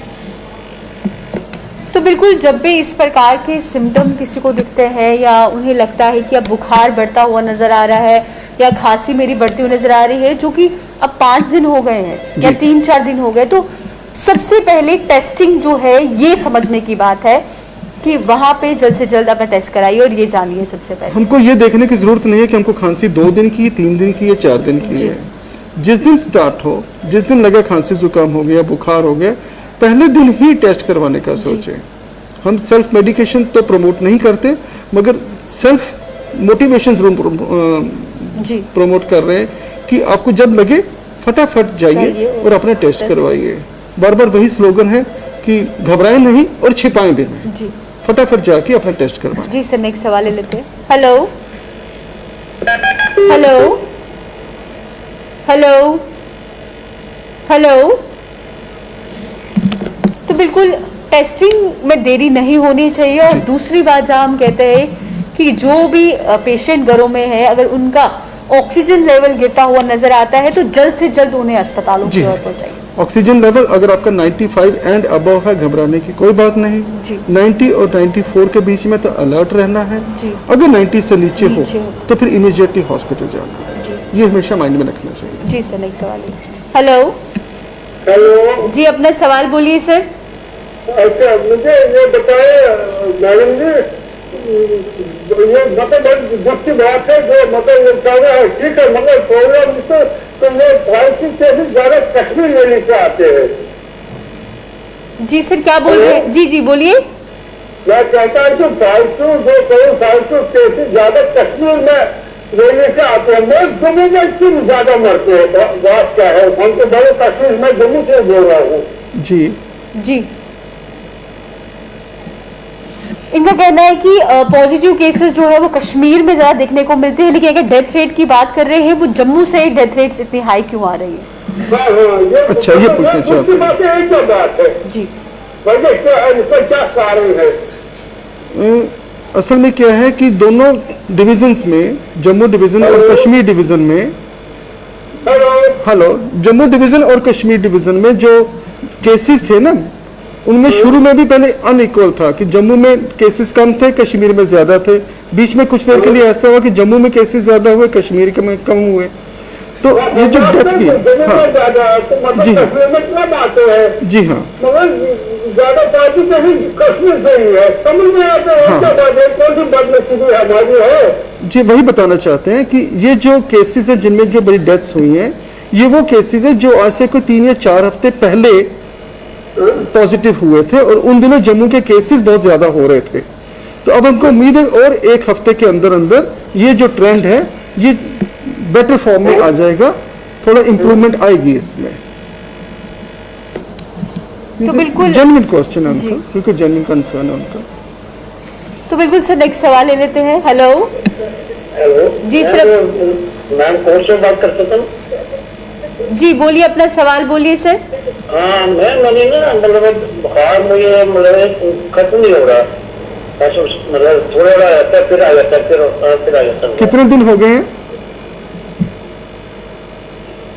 तो बिल्कुल, जब भी इस प्रकार के सिम्टम किसी को दिखते हैं या उन्हें लगता है कि अब बुखार बढ़ता हुआ नजर आ रहा है या खांसी मेरी बढ़ती हुई नजर आ रही है, जो कि अब 5 दिन हो गए हैं या 3-4 दिन हो गए, तो सबसे पहले टेस्टिंग जो है ये समझने की बात है कि वहां पे जल्द से जल्द अपना टेस्ट कराइए और ये जानिए सबसे पहले। हमको ये देखने की जरूरत नहीं है कि हमको खांसी 2 दिन की, 3 दिन की या 4 दिन की है। जिस दिन स्टार्ट हो, जिस दिन लगे खांसी जुकाम हो गया, बुखार हो गया, पहले दिन ही टेस्ट करवाने का सोचें। हम सेल्फ मेडिकेशन तो प्रमोट नहीं करते, मगर सेल्फ मोटिवेशन जरूर प्रमोट कर रहे हैं कि आपको जब लगे फटाफट जाइए और अपना टेस्ट करवाइए। बार बार वही स्लोगन है कि घबराएं नहीं और छिपाएं भी नहीं। जी। फटाफट जाके अपना टेस्ट करवाएं। जी सर, नेक्स्ट सवाल ले लेते हैं। Hello hello hello hello. तो बिल्कुल टेस्टिंग में देरी नहीं होनी चाहिए। और दूसरी बात, जहाँ हम कहते हैं कि जो भी पेशेंट घरों में है, अगर उनका ऑक्सीजन लेवल गिरता हुआ नजर आता है तो जल्द से जल्द उन्हें अस्पतालों की ओर पहुंचाइए। ऑक्सीजन लेवल अगर आपका 95 एंड अबव है, घबराने की कोई बात नहीं। 90 और 94 के बीच में तो अलर्ट रहना है। अगर 90 से नीचे हो तो फिर इमीडिएटली हॉस्पिटल जाना है। ये हमेशा माइंड में रखना चाहिए। जी सर, नेक्स्ट सवाल। हेलो हेलो जी, अपना सवाल बोलिए सर। अच्छा, मुझे ये बताए मैडम जी, ये मतलब दुख की बात है जो मतलब वो कह रहा है, ठीक है, मगर प्रॉब्लम तो ये फालतू से भी ज्यादा कश्मीर लेने से आते हैं। जी सर, क्या बोल रहे हैं? जी जी बोलिए। मैं कहता हूँ कि फालतू जो कई फालतू केसेस ज्यादा कश्मीर में लेने से आते हैं। मैं जम्मू में क्यों ज्यादा मरते हैं? बात क्या है? हम तो बड़े कश्मीर में जम्मू से बोल रहा हूँ। जी जी, इनका कहना है कि पॉजिटिव केसेस जो है वो कश्मीर में ज्यादा देखने को मिलते हैं, लेकिन अगर डेथ रेट की बात कर रहे हैं वो जम्मू से डेथ रेट्स इतनी हाई क्यों आ रही है? अच्छा, ये पूछना चाहते हैं। क्या बात है जी, इसका क्या कारण है? असल में क्या है कि दोनों डिविजन्स में, जम्मू डिवीजन और कश्मीर डिवीजन में, हेलो, जम्मू डिवीजन और कश्मीर डिवीजन में जो केसेस थे ना, उनमें शुरू में भी पहले अनइक्वल था कि जम्मू में केसेस कम थे, कश्मीर में ज्यादा थे। बीच में कुछ देर के लिए ऐसा हुआ कि जम्मू में केसेस ज्यादा हुए, कश्मीर के में कम हुए। तो ये जो डेथ की, हाँ जी हाँ, जी हाँ, ज्यादा पार्टी कश्मीर से ही है, समझ में आता है कौन सी बदनसीबी हमारी है। जी वही बताना चाहते हैं कि ये जो केसेस है जिनमें जो बड़ी डेथ्स हुई हैं, ये वो केसेस है जो आज से कोई 3 या 4 हफ्ते पहले पॉजिटिव हुए थे, और उन दिनों जम्मू के केसेस बहुत ज्यादा हो रहे थे। तो अब हमको उम्मीद है और 1 हफ्ते के अंदर अंदर ये जो ट्रेंड है ये बेटर फॉर्म में आ जाएगा, थोड़ा इम्प्रूवमेंट आएगी इसमें। तो बिल्कुल जेन्युइन क्वेश्चन है उनका, बिल्कुल जेन्युइन कंसर्न है उनका। तो बिल्कुल सर, नेक्स्ट सवाल ले लेते हैं। हेलो जी सर, मैम कौन से बात कर सकता हूँ? जी बोलिए, अपना सवाल बोलिए सर। हाँ मैंने ना मतलब बुखार मुझे मतलब खत्म नहीं हो रहा, मतलब थोड़ा रहता है, फिर आ जाता है, फिर आ जाता है। कितने दिन हो गए हैं?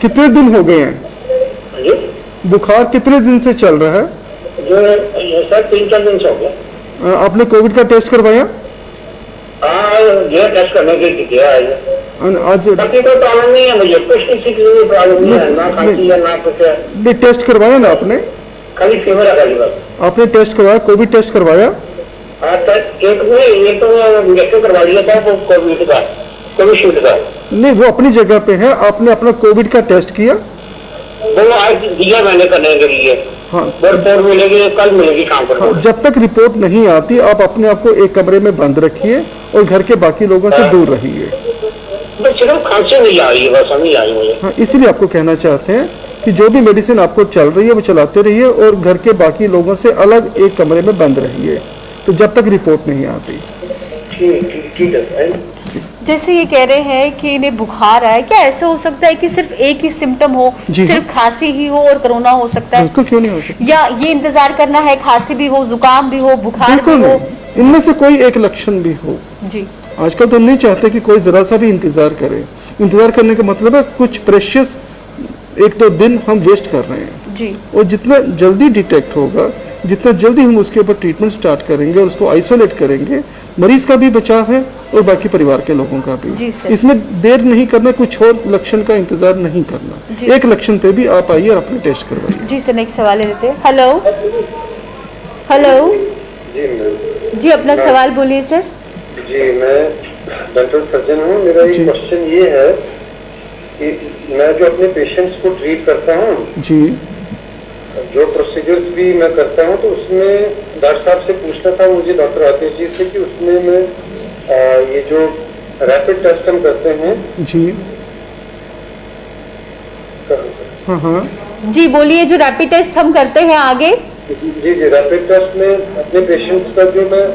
कितने दिन हो गए हैं? जी बुखार कितने दिन से चल रहा है? जो सर 3-4 दिन से हो गया। आपने कोविड का टेस्ट करवाया? हाँ, ये टेस्ट करने के लिए किया है। आज बाकी कोई प्रॉब्लम नहीं है मुझे, कुछ किसी की भी प्रॉब्लम नहीं है, ना खांसी है ना कुछ है। नहीं, टेस्ट करवाया ना आपने? खाली फीवर है खाली बस। आपने टेस्ट करवाया, कोविड टेस्ट करवाया? हाँ सर, एक तो इंजेक्शन करवा लिया था वो कोविड का, कोविशील्ड का। नहीं, वो अपनी जगह पे है। आपने अपना कोविड का टेस्ट किया? वो आज दिया मैंने करने के लिए। हाँ, रिपोर्ट मिलेगी, कल मिलेगी शाम को। हाँ, जब तक रिपोर्ट नहीं आती आप अपने आप को एक कमरे में बंद रखिए और घर के बाकी लोगों से दूर रहिए। सिर्फ खांसी नहीं आ रही है, बस नहीं आ रही मुझे। हाँ, इसीलिए आपको कहना चाहते हैं कि जो भी मेडिसिन आपको चल रही है वो चलाते रहिए और घर के बाकी लोगों से अलग एक कमरे में बंद रहिए, तो जब तक रिपोर्ट नहीं आती। ठीक है। जैसे ये कह रहे हैं कि इन्हें बुखार आया, क्या ऐसा हो सकता है कि सिर्फ एक ही सिम्टम हो, सिर्फ खांसी ही हो और कोरोना हो सकता है? बिल्कुल, क्यों नहीं हो सकता? या ये इंतजार करना है खांसी भी हो, जुकाम भी हो, बुखार भी हो? इनमें से कोई एक लक्षण भी हो। जी, आजकल तो नहीं चाहते कि कोई जरा सा भी इंतजार करे। इंतजार करने का मतलब है कुछ प्रेशियस 1-2 दिन हम वेस्ट कर रहे हैं जी। और जितना जल्दी डिटेक्ट होगा, जितना जल्दी हम उसके ऊपर ट्रीटमेंट स्टार्ट करेंगे और उसको आइसोलेट करेंगे, मरीज का भी बचाव है और बाकी परिवार के लोगों का भी। इसमें देर नहीं करना, कुछ और लक्षण का इंतजार नहीं करना। एक लक्षण पे भी आप आइए और अपने टेस्ट करवाइए। जी सर, नेक्स्ट सवाल ले लेते हैं। हेलो जी, अपना सवाल बोलिए सर। जी, मैं डेंटल सर्जन हूँ। मेरा एक क्वेश्चन ये है कि मैं जो अपने पेशेंट्स को ट्रीट करता हूँ जी, जो प्रोसीजर्स भी मैं करता हूँ, तो उसमें डॉक्टर साहब से पूछना था मुझे, डॉक्टर आतिश जी से, कि उसमें मैं ये जो रैपिड टेस्ट हम करते हैं जी, हाँ जी बोलिए, जो रैपिड टेस्ट हम करते हैं आगे। जी, रैपिड टेस्ट में अपने पेशेंट्स का जो मैं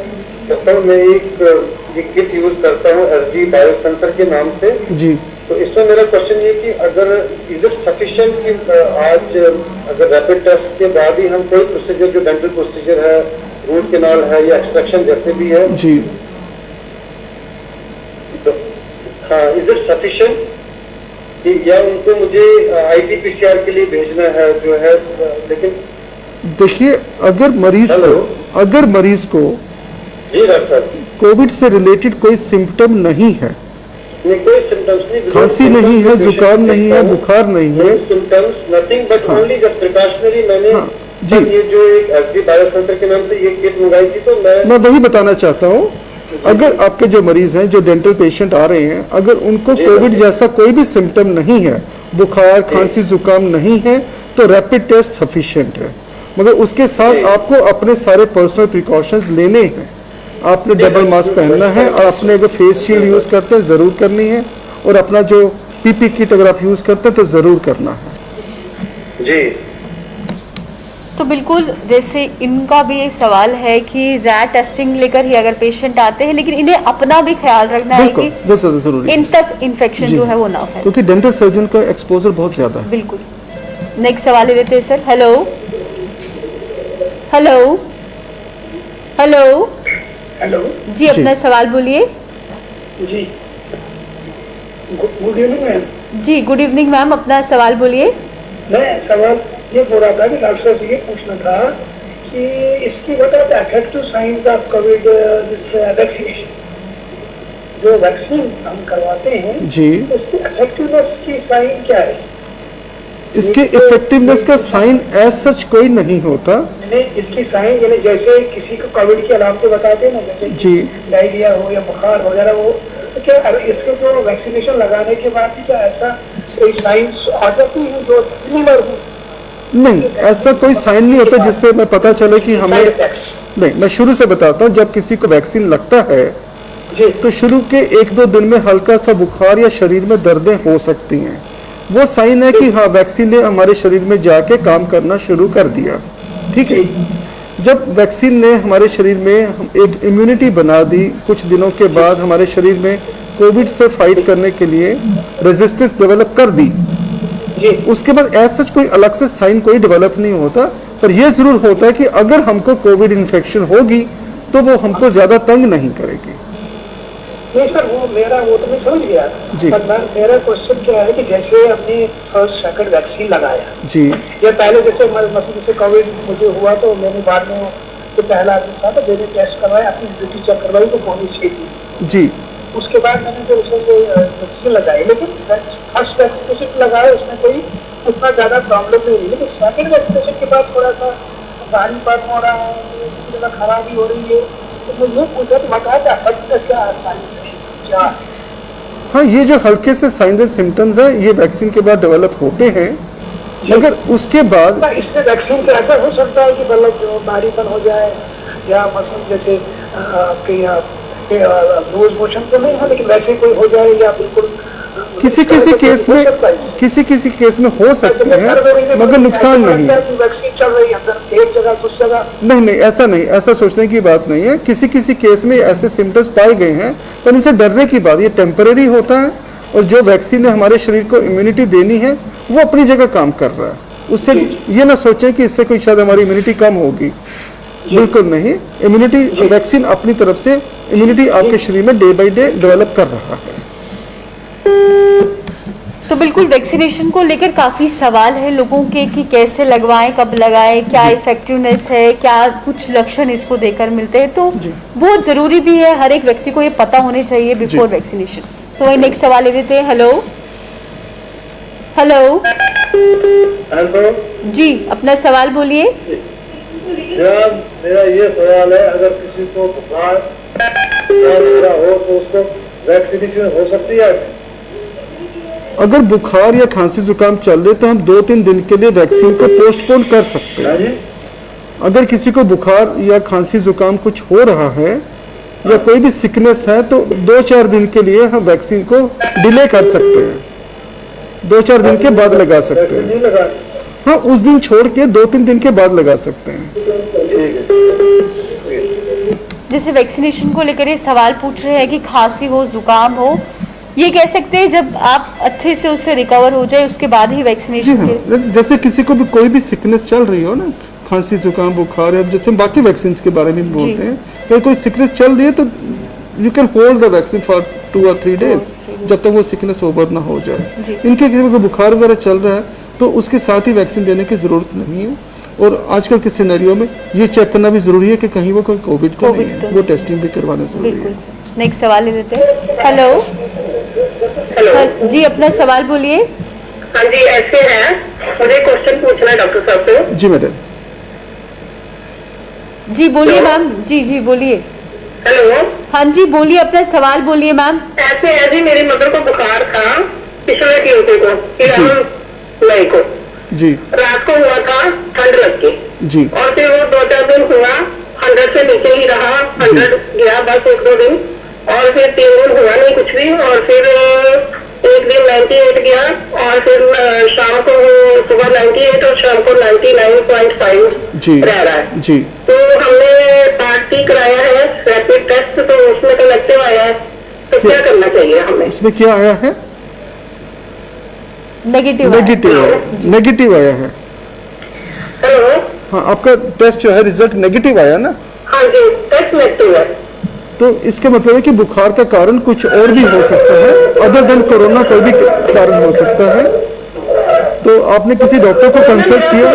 करता हूँ, मैं एक किट यूज करता हूँ SG बायोसेंसर के नाम से जी। तो इसमें मेरा क्वेश्चन ये कि अगर इज इट सफिशिएंट कि आज अगर रैपिड टेस्ट के बाद ही हम कोई प्रोसीजर जो डेंटल प्रोसीजर है, रूट कैनाल है या एक्सट्रैक्शन जैसे भी है जी, तो हाँ, इज इट सफिशिएंट कि या उनको मुझे ITPCR के लिए भेजना है जो है? लेकिन देखिए, अगर मरीज को जी डॉक्टर कोविड से रिलेटेड कोई सिम्टम नहीं है, कोई सिम्टम्स नहीं, खांसी नहीं है, जुकाम नहीं है, बुखार नहीं है, symptoms nothing but only just precautionary, मैंने जी ये जो एक एसडी बायो सेंटर के नाम से ये किट मंगाई थी, तो मैं वही बताना चाहता हूँ, अगर आपके जो मरीज हैं, जो डेंटल पेशेंट आ रहे हैं, अगर उनको कोविड जैसा कोई भी सिम्टम नहीं है, बुखार खांसी जुकाम नहीं है, तो रैपिड टेस्ट सफिशिएंट है। मगर उसके साथ आपको अपने सारे पर्सनल प्रिकॉशंस लेने हैं। आपने डबल मास्क पहनना है, और आपने अगर फेस शील्ड यूज करते हैं जरूर करनी है, और अपना जो पीपी किट अगर आप यूज करते हैं तो जरूर करना है जी। तो बिल्कुल जैसे इनका भी ये सवाल है कि रैट टेस्टिंग लेकर ही अगर पेशेंट आते हैं, लेकिन इन्हें अपना भी ख्याल रखना है कि बहुत ज्यादा जरूरी है, इन तक इन्फेक्शन जो है वो ना फैले, क्योंकि डेंटल सर्जन का एक्सपोजर बहुत ज्यादा है। बिल्कुल। नेक्स्ट सवाल ले लेते हैं sir. Hello hello hello hello जी, अपना सवाल बोलिए। जी, गुड इवनिंग मैम। जी गुड इवनिंग मैम, अपना सवाल बोलिए। मैं सवाल ये बोल रहा था कि डॉक्टर से ये पूछना था कि इसकी बता effective science of Covid vaccination, जो वैक्सीन हम करवाते हैं जी, उसकी इफेक्टिवनेस की साइन क्या है? इसके इफेक्टिवनेस का साइन एज सच कोई नहीं होता। इसकी साइन यानी जैसे किसी को कोविड की अलामतें बताते हैं ना, जैसे जी, डायरिया हो या बुखार वगैरह हो, तो क्या इसके जो वैक्सीनेशन लगाने के बाद भी क्या ऐसा कोई साइंस आ जाती है जो सिमिलर हो? नहीं, ऐसा कोई साइन नहीं होता जिससे मैं पता चले कि हमें, नहीं, मैं शुरू से बताता हूँ। जब किसी को वैक्सीन लगता है तो शुरू के 1-2 दिन में हल्का सा बुखार या शरीर में दर्दें हो सकती हैं। वो साइन है कि हाँ, वैक्सीन ने हमारे शरीर में जाके काम करना शुरू कर दिया। ठीक है, जब वैक्सीन ने हमारे शरीर में एक इम्यूनिटी बना दी, कुछ दिनों के बाद हमारे शरीर में कोविड से फाइट करने के लिए रेजिस्टेंस डेवलप कर दी, उसके बाद ऐसा सच कोई अलग से साइन कोई डेवलप नहीं होता। पर यह जरूर होता है कि अगर हमको कोविड इन्फेक्शन होगी तो वो हमको ज्यादा तंग नहीं करेगी। नहीं सर, वो तो मैं समझ गया जी। पर मेरा क्वेश्चन क्या है कि जैसे हमने फर्स्ट सेकंड वैक्सीन लगाया जी, या पहले जैसे कोविड मुझे हुआ तो मैंने बाद में जो पहला आदमी था तो मैंने टेस्ट करवाया, अपनी ड्यूटी चेक करवाई तो पॉजिटिव थी जी, उसके बाद मैंने जो वैक्सीन लगाई, लेकिन फर्स्ट वैक्सीनेशन लगाया उसमें कोई उतना ज़्यादा प्रॉब्लम नहीं हुई, लेकिन सेकंड वैक्सीनेशन के बाद थोड़ा सा पानी पानी हो रहा है, जगह खराबी हो रही है, तो मैं ये पूछा कि बता क्या क्या है? हाँ, ये जो हल्के से साइंस एंड सिम्टम्स है ये वैक्सीन के बाद डेवलप होते हैं, मगर उसके बाद इसमें वैक्सीन से ऐसा हो सकता है कि मतलब जो भारीपन हो जाए या मसलन जैसे आपके लूज मोशन तो नहीं है, लेकिन वैसे कोई हो जाए या बिल्कुल किसी केस में हो सकते हैं, मगर नुकसान नहीं है। वैक्सीन चल रही है अंदर एक जगह दूसरी जगह, नहीं, ऐसा नहीं, ऐसा सोचने की बात नहीं है। किसी केस में ऐसे सिम्टम्स पाए गए हैं, पर इनसे डरने की बात, ये टेम्पररी होता है, और जो वैक्सीन ने हमारे शरीर को इम्यूनिटी देनी है वो अपनी जगह काम कर रहा है। उससे ये ना सोचें कि इससे कोई शायद हमारी इम्यूनिटी कम होगी, बिल्कुल नहीं। इम्यूनिटी, वैक्सीन अपनी तरफ से इम्यूनिटी आपके शरीर में डे बाय डे डेवलप कर रहा है। तो बिल्कुल वैक्सीनेशन को लेकर काफ़ी सवाल है लोगों के कि कैसे लगवाएं, कब लगाएं, क्या इफेक्टिवनेस है, क्या कुछ लक्षण इसको देकर मिलते हैं, तो बहुत ज़रूरी भी है, हर एक व्यक्ति को ये पता होने चाहिए बिफोर वैक्सीनेशन। तो वही नेक्स्ट सवाल ले लेते हैं। हेलो हेलो हेलो जी, अपना सवाल बोलिए। मेरा ये सवाल है, अगर किसी को बुखार हो तो उसको वैक्सीनेशन हो सकती है? अगर बुखार या खांसी जुकाम चल रहे तो हम 2-3 दिन के लिए वैक्सीन को पोस्टपोन कर सकते हैं। अगर किसी को बुखार या खांसी जुकाम कुछ हो रहा है या कोई भी सिकनेस है तो 2-4 दिन के लिए हम वैक्सीन को डिले कर सकते हैं, 2-4 दिन के बाद लगा सकते हैं। हाँ, उस दिन छोड़ के 2-3 दिन के बाद लगा सकते हैं। जैसे वैक्सीनेशन को लेकर ये सवाल पूछ रहे हैं कि खांसी हो, जुकाम हो, ये कह सकते हैं जब आप अच्छे से उससे रिकवर हो जाए उसके बाद ही वैक्सीनेशन के। जैसे किसी को भी कोई भी सिकनेस चल रही हो ना, खांसी जुकाम बुखार है, जैसे बाकी वैक्सीन के बारे में बोलते हैं, अगर कोई सिकनेस चल रही है तो you can hold the vaccine for 2 or 3 days जब तक वो सिकनेस ओवर ना हो जाए। इनके किसी को बुखार वगैरह चल रहा है तो उसके साथ ही वैक्सीन देने की जरूरत नहीं है। और आजकल के सिनेरियो में ये चेक करना भी जरूरी है कि कहीं वो कोई कोविड तो नहीं है, वो टेस्टिंग भी करवाना जरूरी है। नेक्स्ट सवाल ले लेते हैं। हेलो जी, अपना सवाल बोलिए। हाँ जी, ऐसे है, मुझे क्वेश्चन पूछना है डॉक्टर साहब से। जी मैडम। जी बोलिए मैम। जी जी बोलिए। हेलो। हाँ जी बोलिए, अपना सवाल बोलिए मैम। ऐसे मेरी मदर को बुखार था पिछले ट्यूसडे को, 11 मई को। जी। रात को हुआ था, ठंड लग के। जी। और फिर वो 2-4 दिन हुआ, 100 से नीचे ही रहा, 100 गया बस 1-2 दिन, और फिर 3 दिन हुआ नहीं कुछ भी, और फिर एक दिन 98 गया, और फिर शाम को सुबह 98 और शाम को 99.5 रह रहा है। जी। तो हमने पार्टी कराया है रैपिड टेस्ट, तो उसमें तो नेगेटिव आया है, तो क्या करना चाहिए हमें? उसमें क्या आया है? नेगेटिव नेगेटिव आया है। हेलो। हाँ, आपका टेस्ट जो है रिजल्ट नेगेटिव आया ना? हाँ जी, टेस्ट नेगेटिव है। तो इसका मतलब है कि बुखार का कारण कुछ और भी हो सकता है, अदर देन कोरोना कोई भी कारण हो सकता है। तो आपने किसी डॉक्टर को कंसल्ट किया?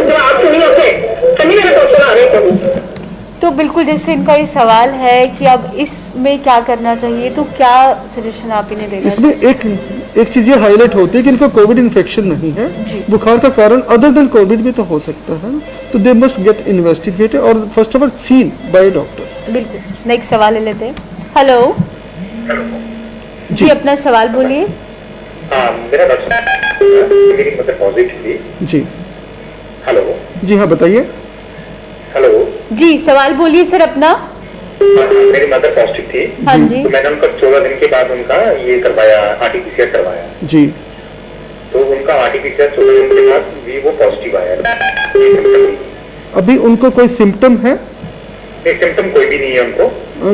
तो बिल्कुल जैसे इनका ये सवाल है कि अब इसमें क्या करना चाहिए, तो क्या सजेशन आप इन्हें देना? इसमें एक चीज ये हाईलाइट होती है कि इनको कोविड इन्फेक्शन नहीं है। बुखार का कारण अदर देन कोविड भी तो हो सकता है, तो दे मस्ट गेट इन्वेस्टिगेटेड और first of all scene by doctor. बिल्कुल। नेक्स्ट सवाल ले लेते हैं। हेलो जी, अपना सवाल बोलिए। मेरा मेरी मदर पॉजिटिव थी। जी। हेलो। जी हाँ, बताइए। हेलो जी, सवाल बोलिए सर अपना। मेरी मदर पॉजिटिव थी। हाँ जी। तो मैंने उनका 14 दिन के बाद उनका ये करवाया, RT-PCR करवाया। जी। तो उनका RT-PCR 14 दिन के बाद भी वो पॉजिटिव आया। अभी उनको कोई सिम्टम है? सिम्टम कोई भी नहीं है उनको,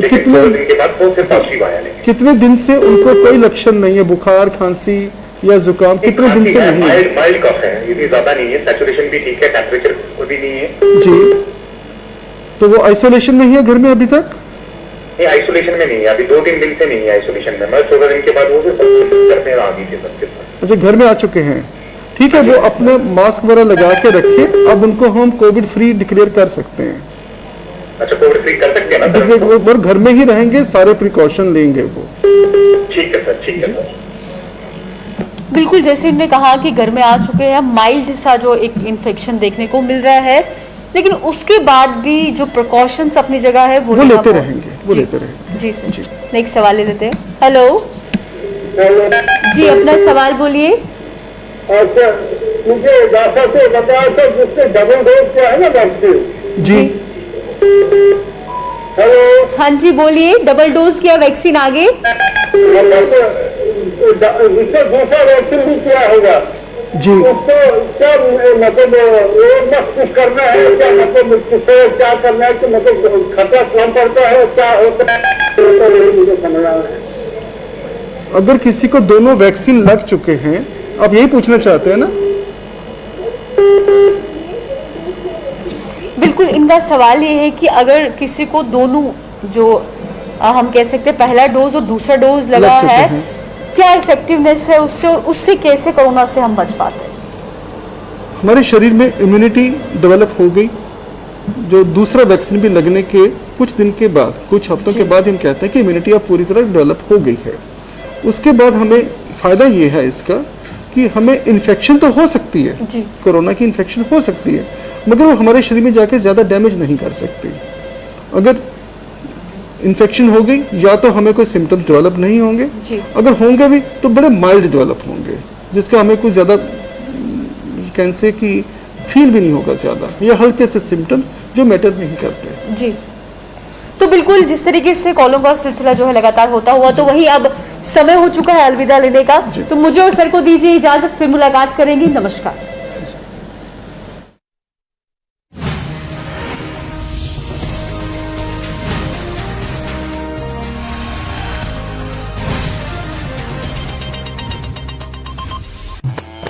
कितने दिन के बाद वो फिर पॉजिटिव आया। कितने दिन से उनको कोई लक्षण नहीं है, बुखार खांसी या जुकाम? कितने दिन से नहीं है? माइल्ड कफ है, ये भी ज्यादा नहीं है, सैचुरेशन भी ठीक है, टेम्परेचर कोई भी नहीं है। जी। तो वो आइसोलेशन में ही है घर में अभी तक? नहीं, आइसोलेशन में नहीं है, अभी 2-3 दिन से नहीं है आइसोलेशन में। मैं 14 दिन के बाद वो घर में आ गई थी सबके साथ। अच्छा, घर में आ चुके हैं, ठीक है। वो अपने मास्क वगैरह लगा के रखे, अब उनको हम कोविड फ्री डिक्लेयर कर सकते हैं। अच्छा, कोविड फ्री कर सकते हैं ना? वो घर में ही रहेंगे, सारे प्रिकॉशन लेंगे वो। ठीक है सर, ठीक है सर। बिल्कुल, जैसे इन्होंने कहा कि घर में आ चुके हैं, माइल्ड सा जो एक इन्फेक्शन देखने को मिल रहा है, लेकिन उसके बाद भी जो प्रिकॉशंस अपनी जगह है वो लेते रहेंगे। जी सर। नेक्स्ट सवाल ले लेते हैं। हेलो जी, अपना सवाल बोलिए। अच्छा, मुझे डॉक्टर से बताया था जिससे डबल डोज क्या है ना वैक्सीन। जी। हेलो। हाँ जी बोलिए, डबल डोज किया वैक्सीन आगे? इससे दूसरा वैक्सीन भी क्या होगा? जी। उसको क्या मतलब कुछ करना है क्या? मतलब क्या करना है कि मतलब खतरा कम पड़ता है, क्या होता है मुझे समझना है। अगर किसी को दोनों वैक्सीन लग चुके हैं, आप यही पूछना चाहते हैं ना? बिल्कुल, इनका सवाल ये है कि अगर किसी को दोनों जो हम कह सकते हैं पहला डोज और दूसरा डोज लगा है, क्या इफेक्टिवनेस है उससे, और उससे कैसे कोरोना से हम बच पाते हैं? हमारे शरीर में इम्यूनिटी डेवलप हो गई, जो दूसरा वैक्सीन भी लगने के कुछ दिन के बाद, कुछ हफ्तों के बाद हम कहते हैं कि इम्यूनिटी अब पूरी तरह डेवलप हो गई है। उसके बाद हमें फ़ायदा ये है इसका कि हमें इन्फेक्शन तो हो सकती है, कोरोना की इन्फेक्शन हो सकती है, मगर वो हमारे शरीर में जाके ज़्यादा डैमेज नहीं कर सकती। अगर इन्फेक्शन हो गई, या तो हमें कोई सिम्टम्स डेवलप नहीं होंगे, अगर होंगे भी तो बड़े माइल्ड डेवलप होंगे, जिसका हमें कुछ ज़्यादा कैन से कि फील भी नहीं होगा ज़्यादा, या हल्के से सिम्टम्स जो मैटर नहीं करते। जी। तो बिल्कुल जिस तरीके से कॉलों का सिलसिला जो है लगातार होता हुआ, तो वही अब समय हो चुका है अलविदा लेने का। तो मुझे और सर को दीजिए इजाजत, फिर मुलाकात करेंगे। नमस्कार।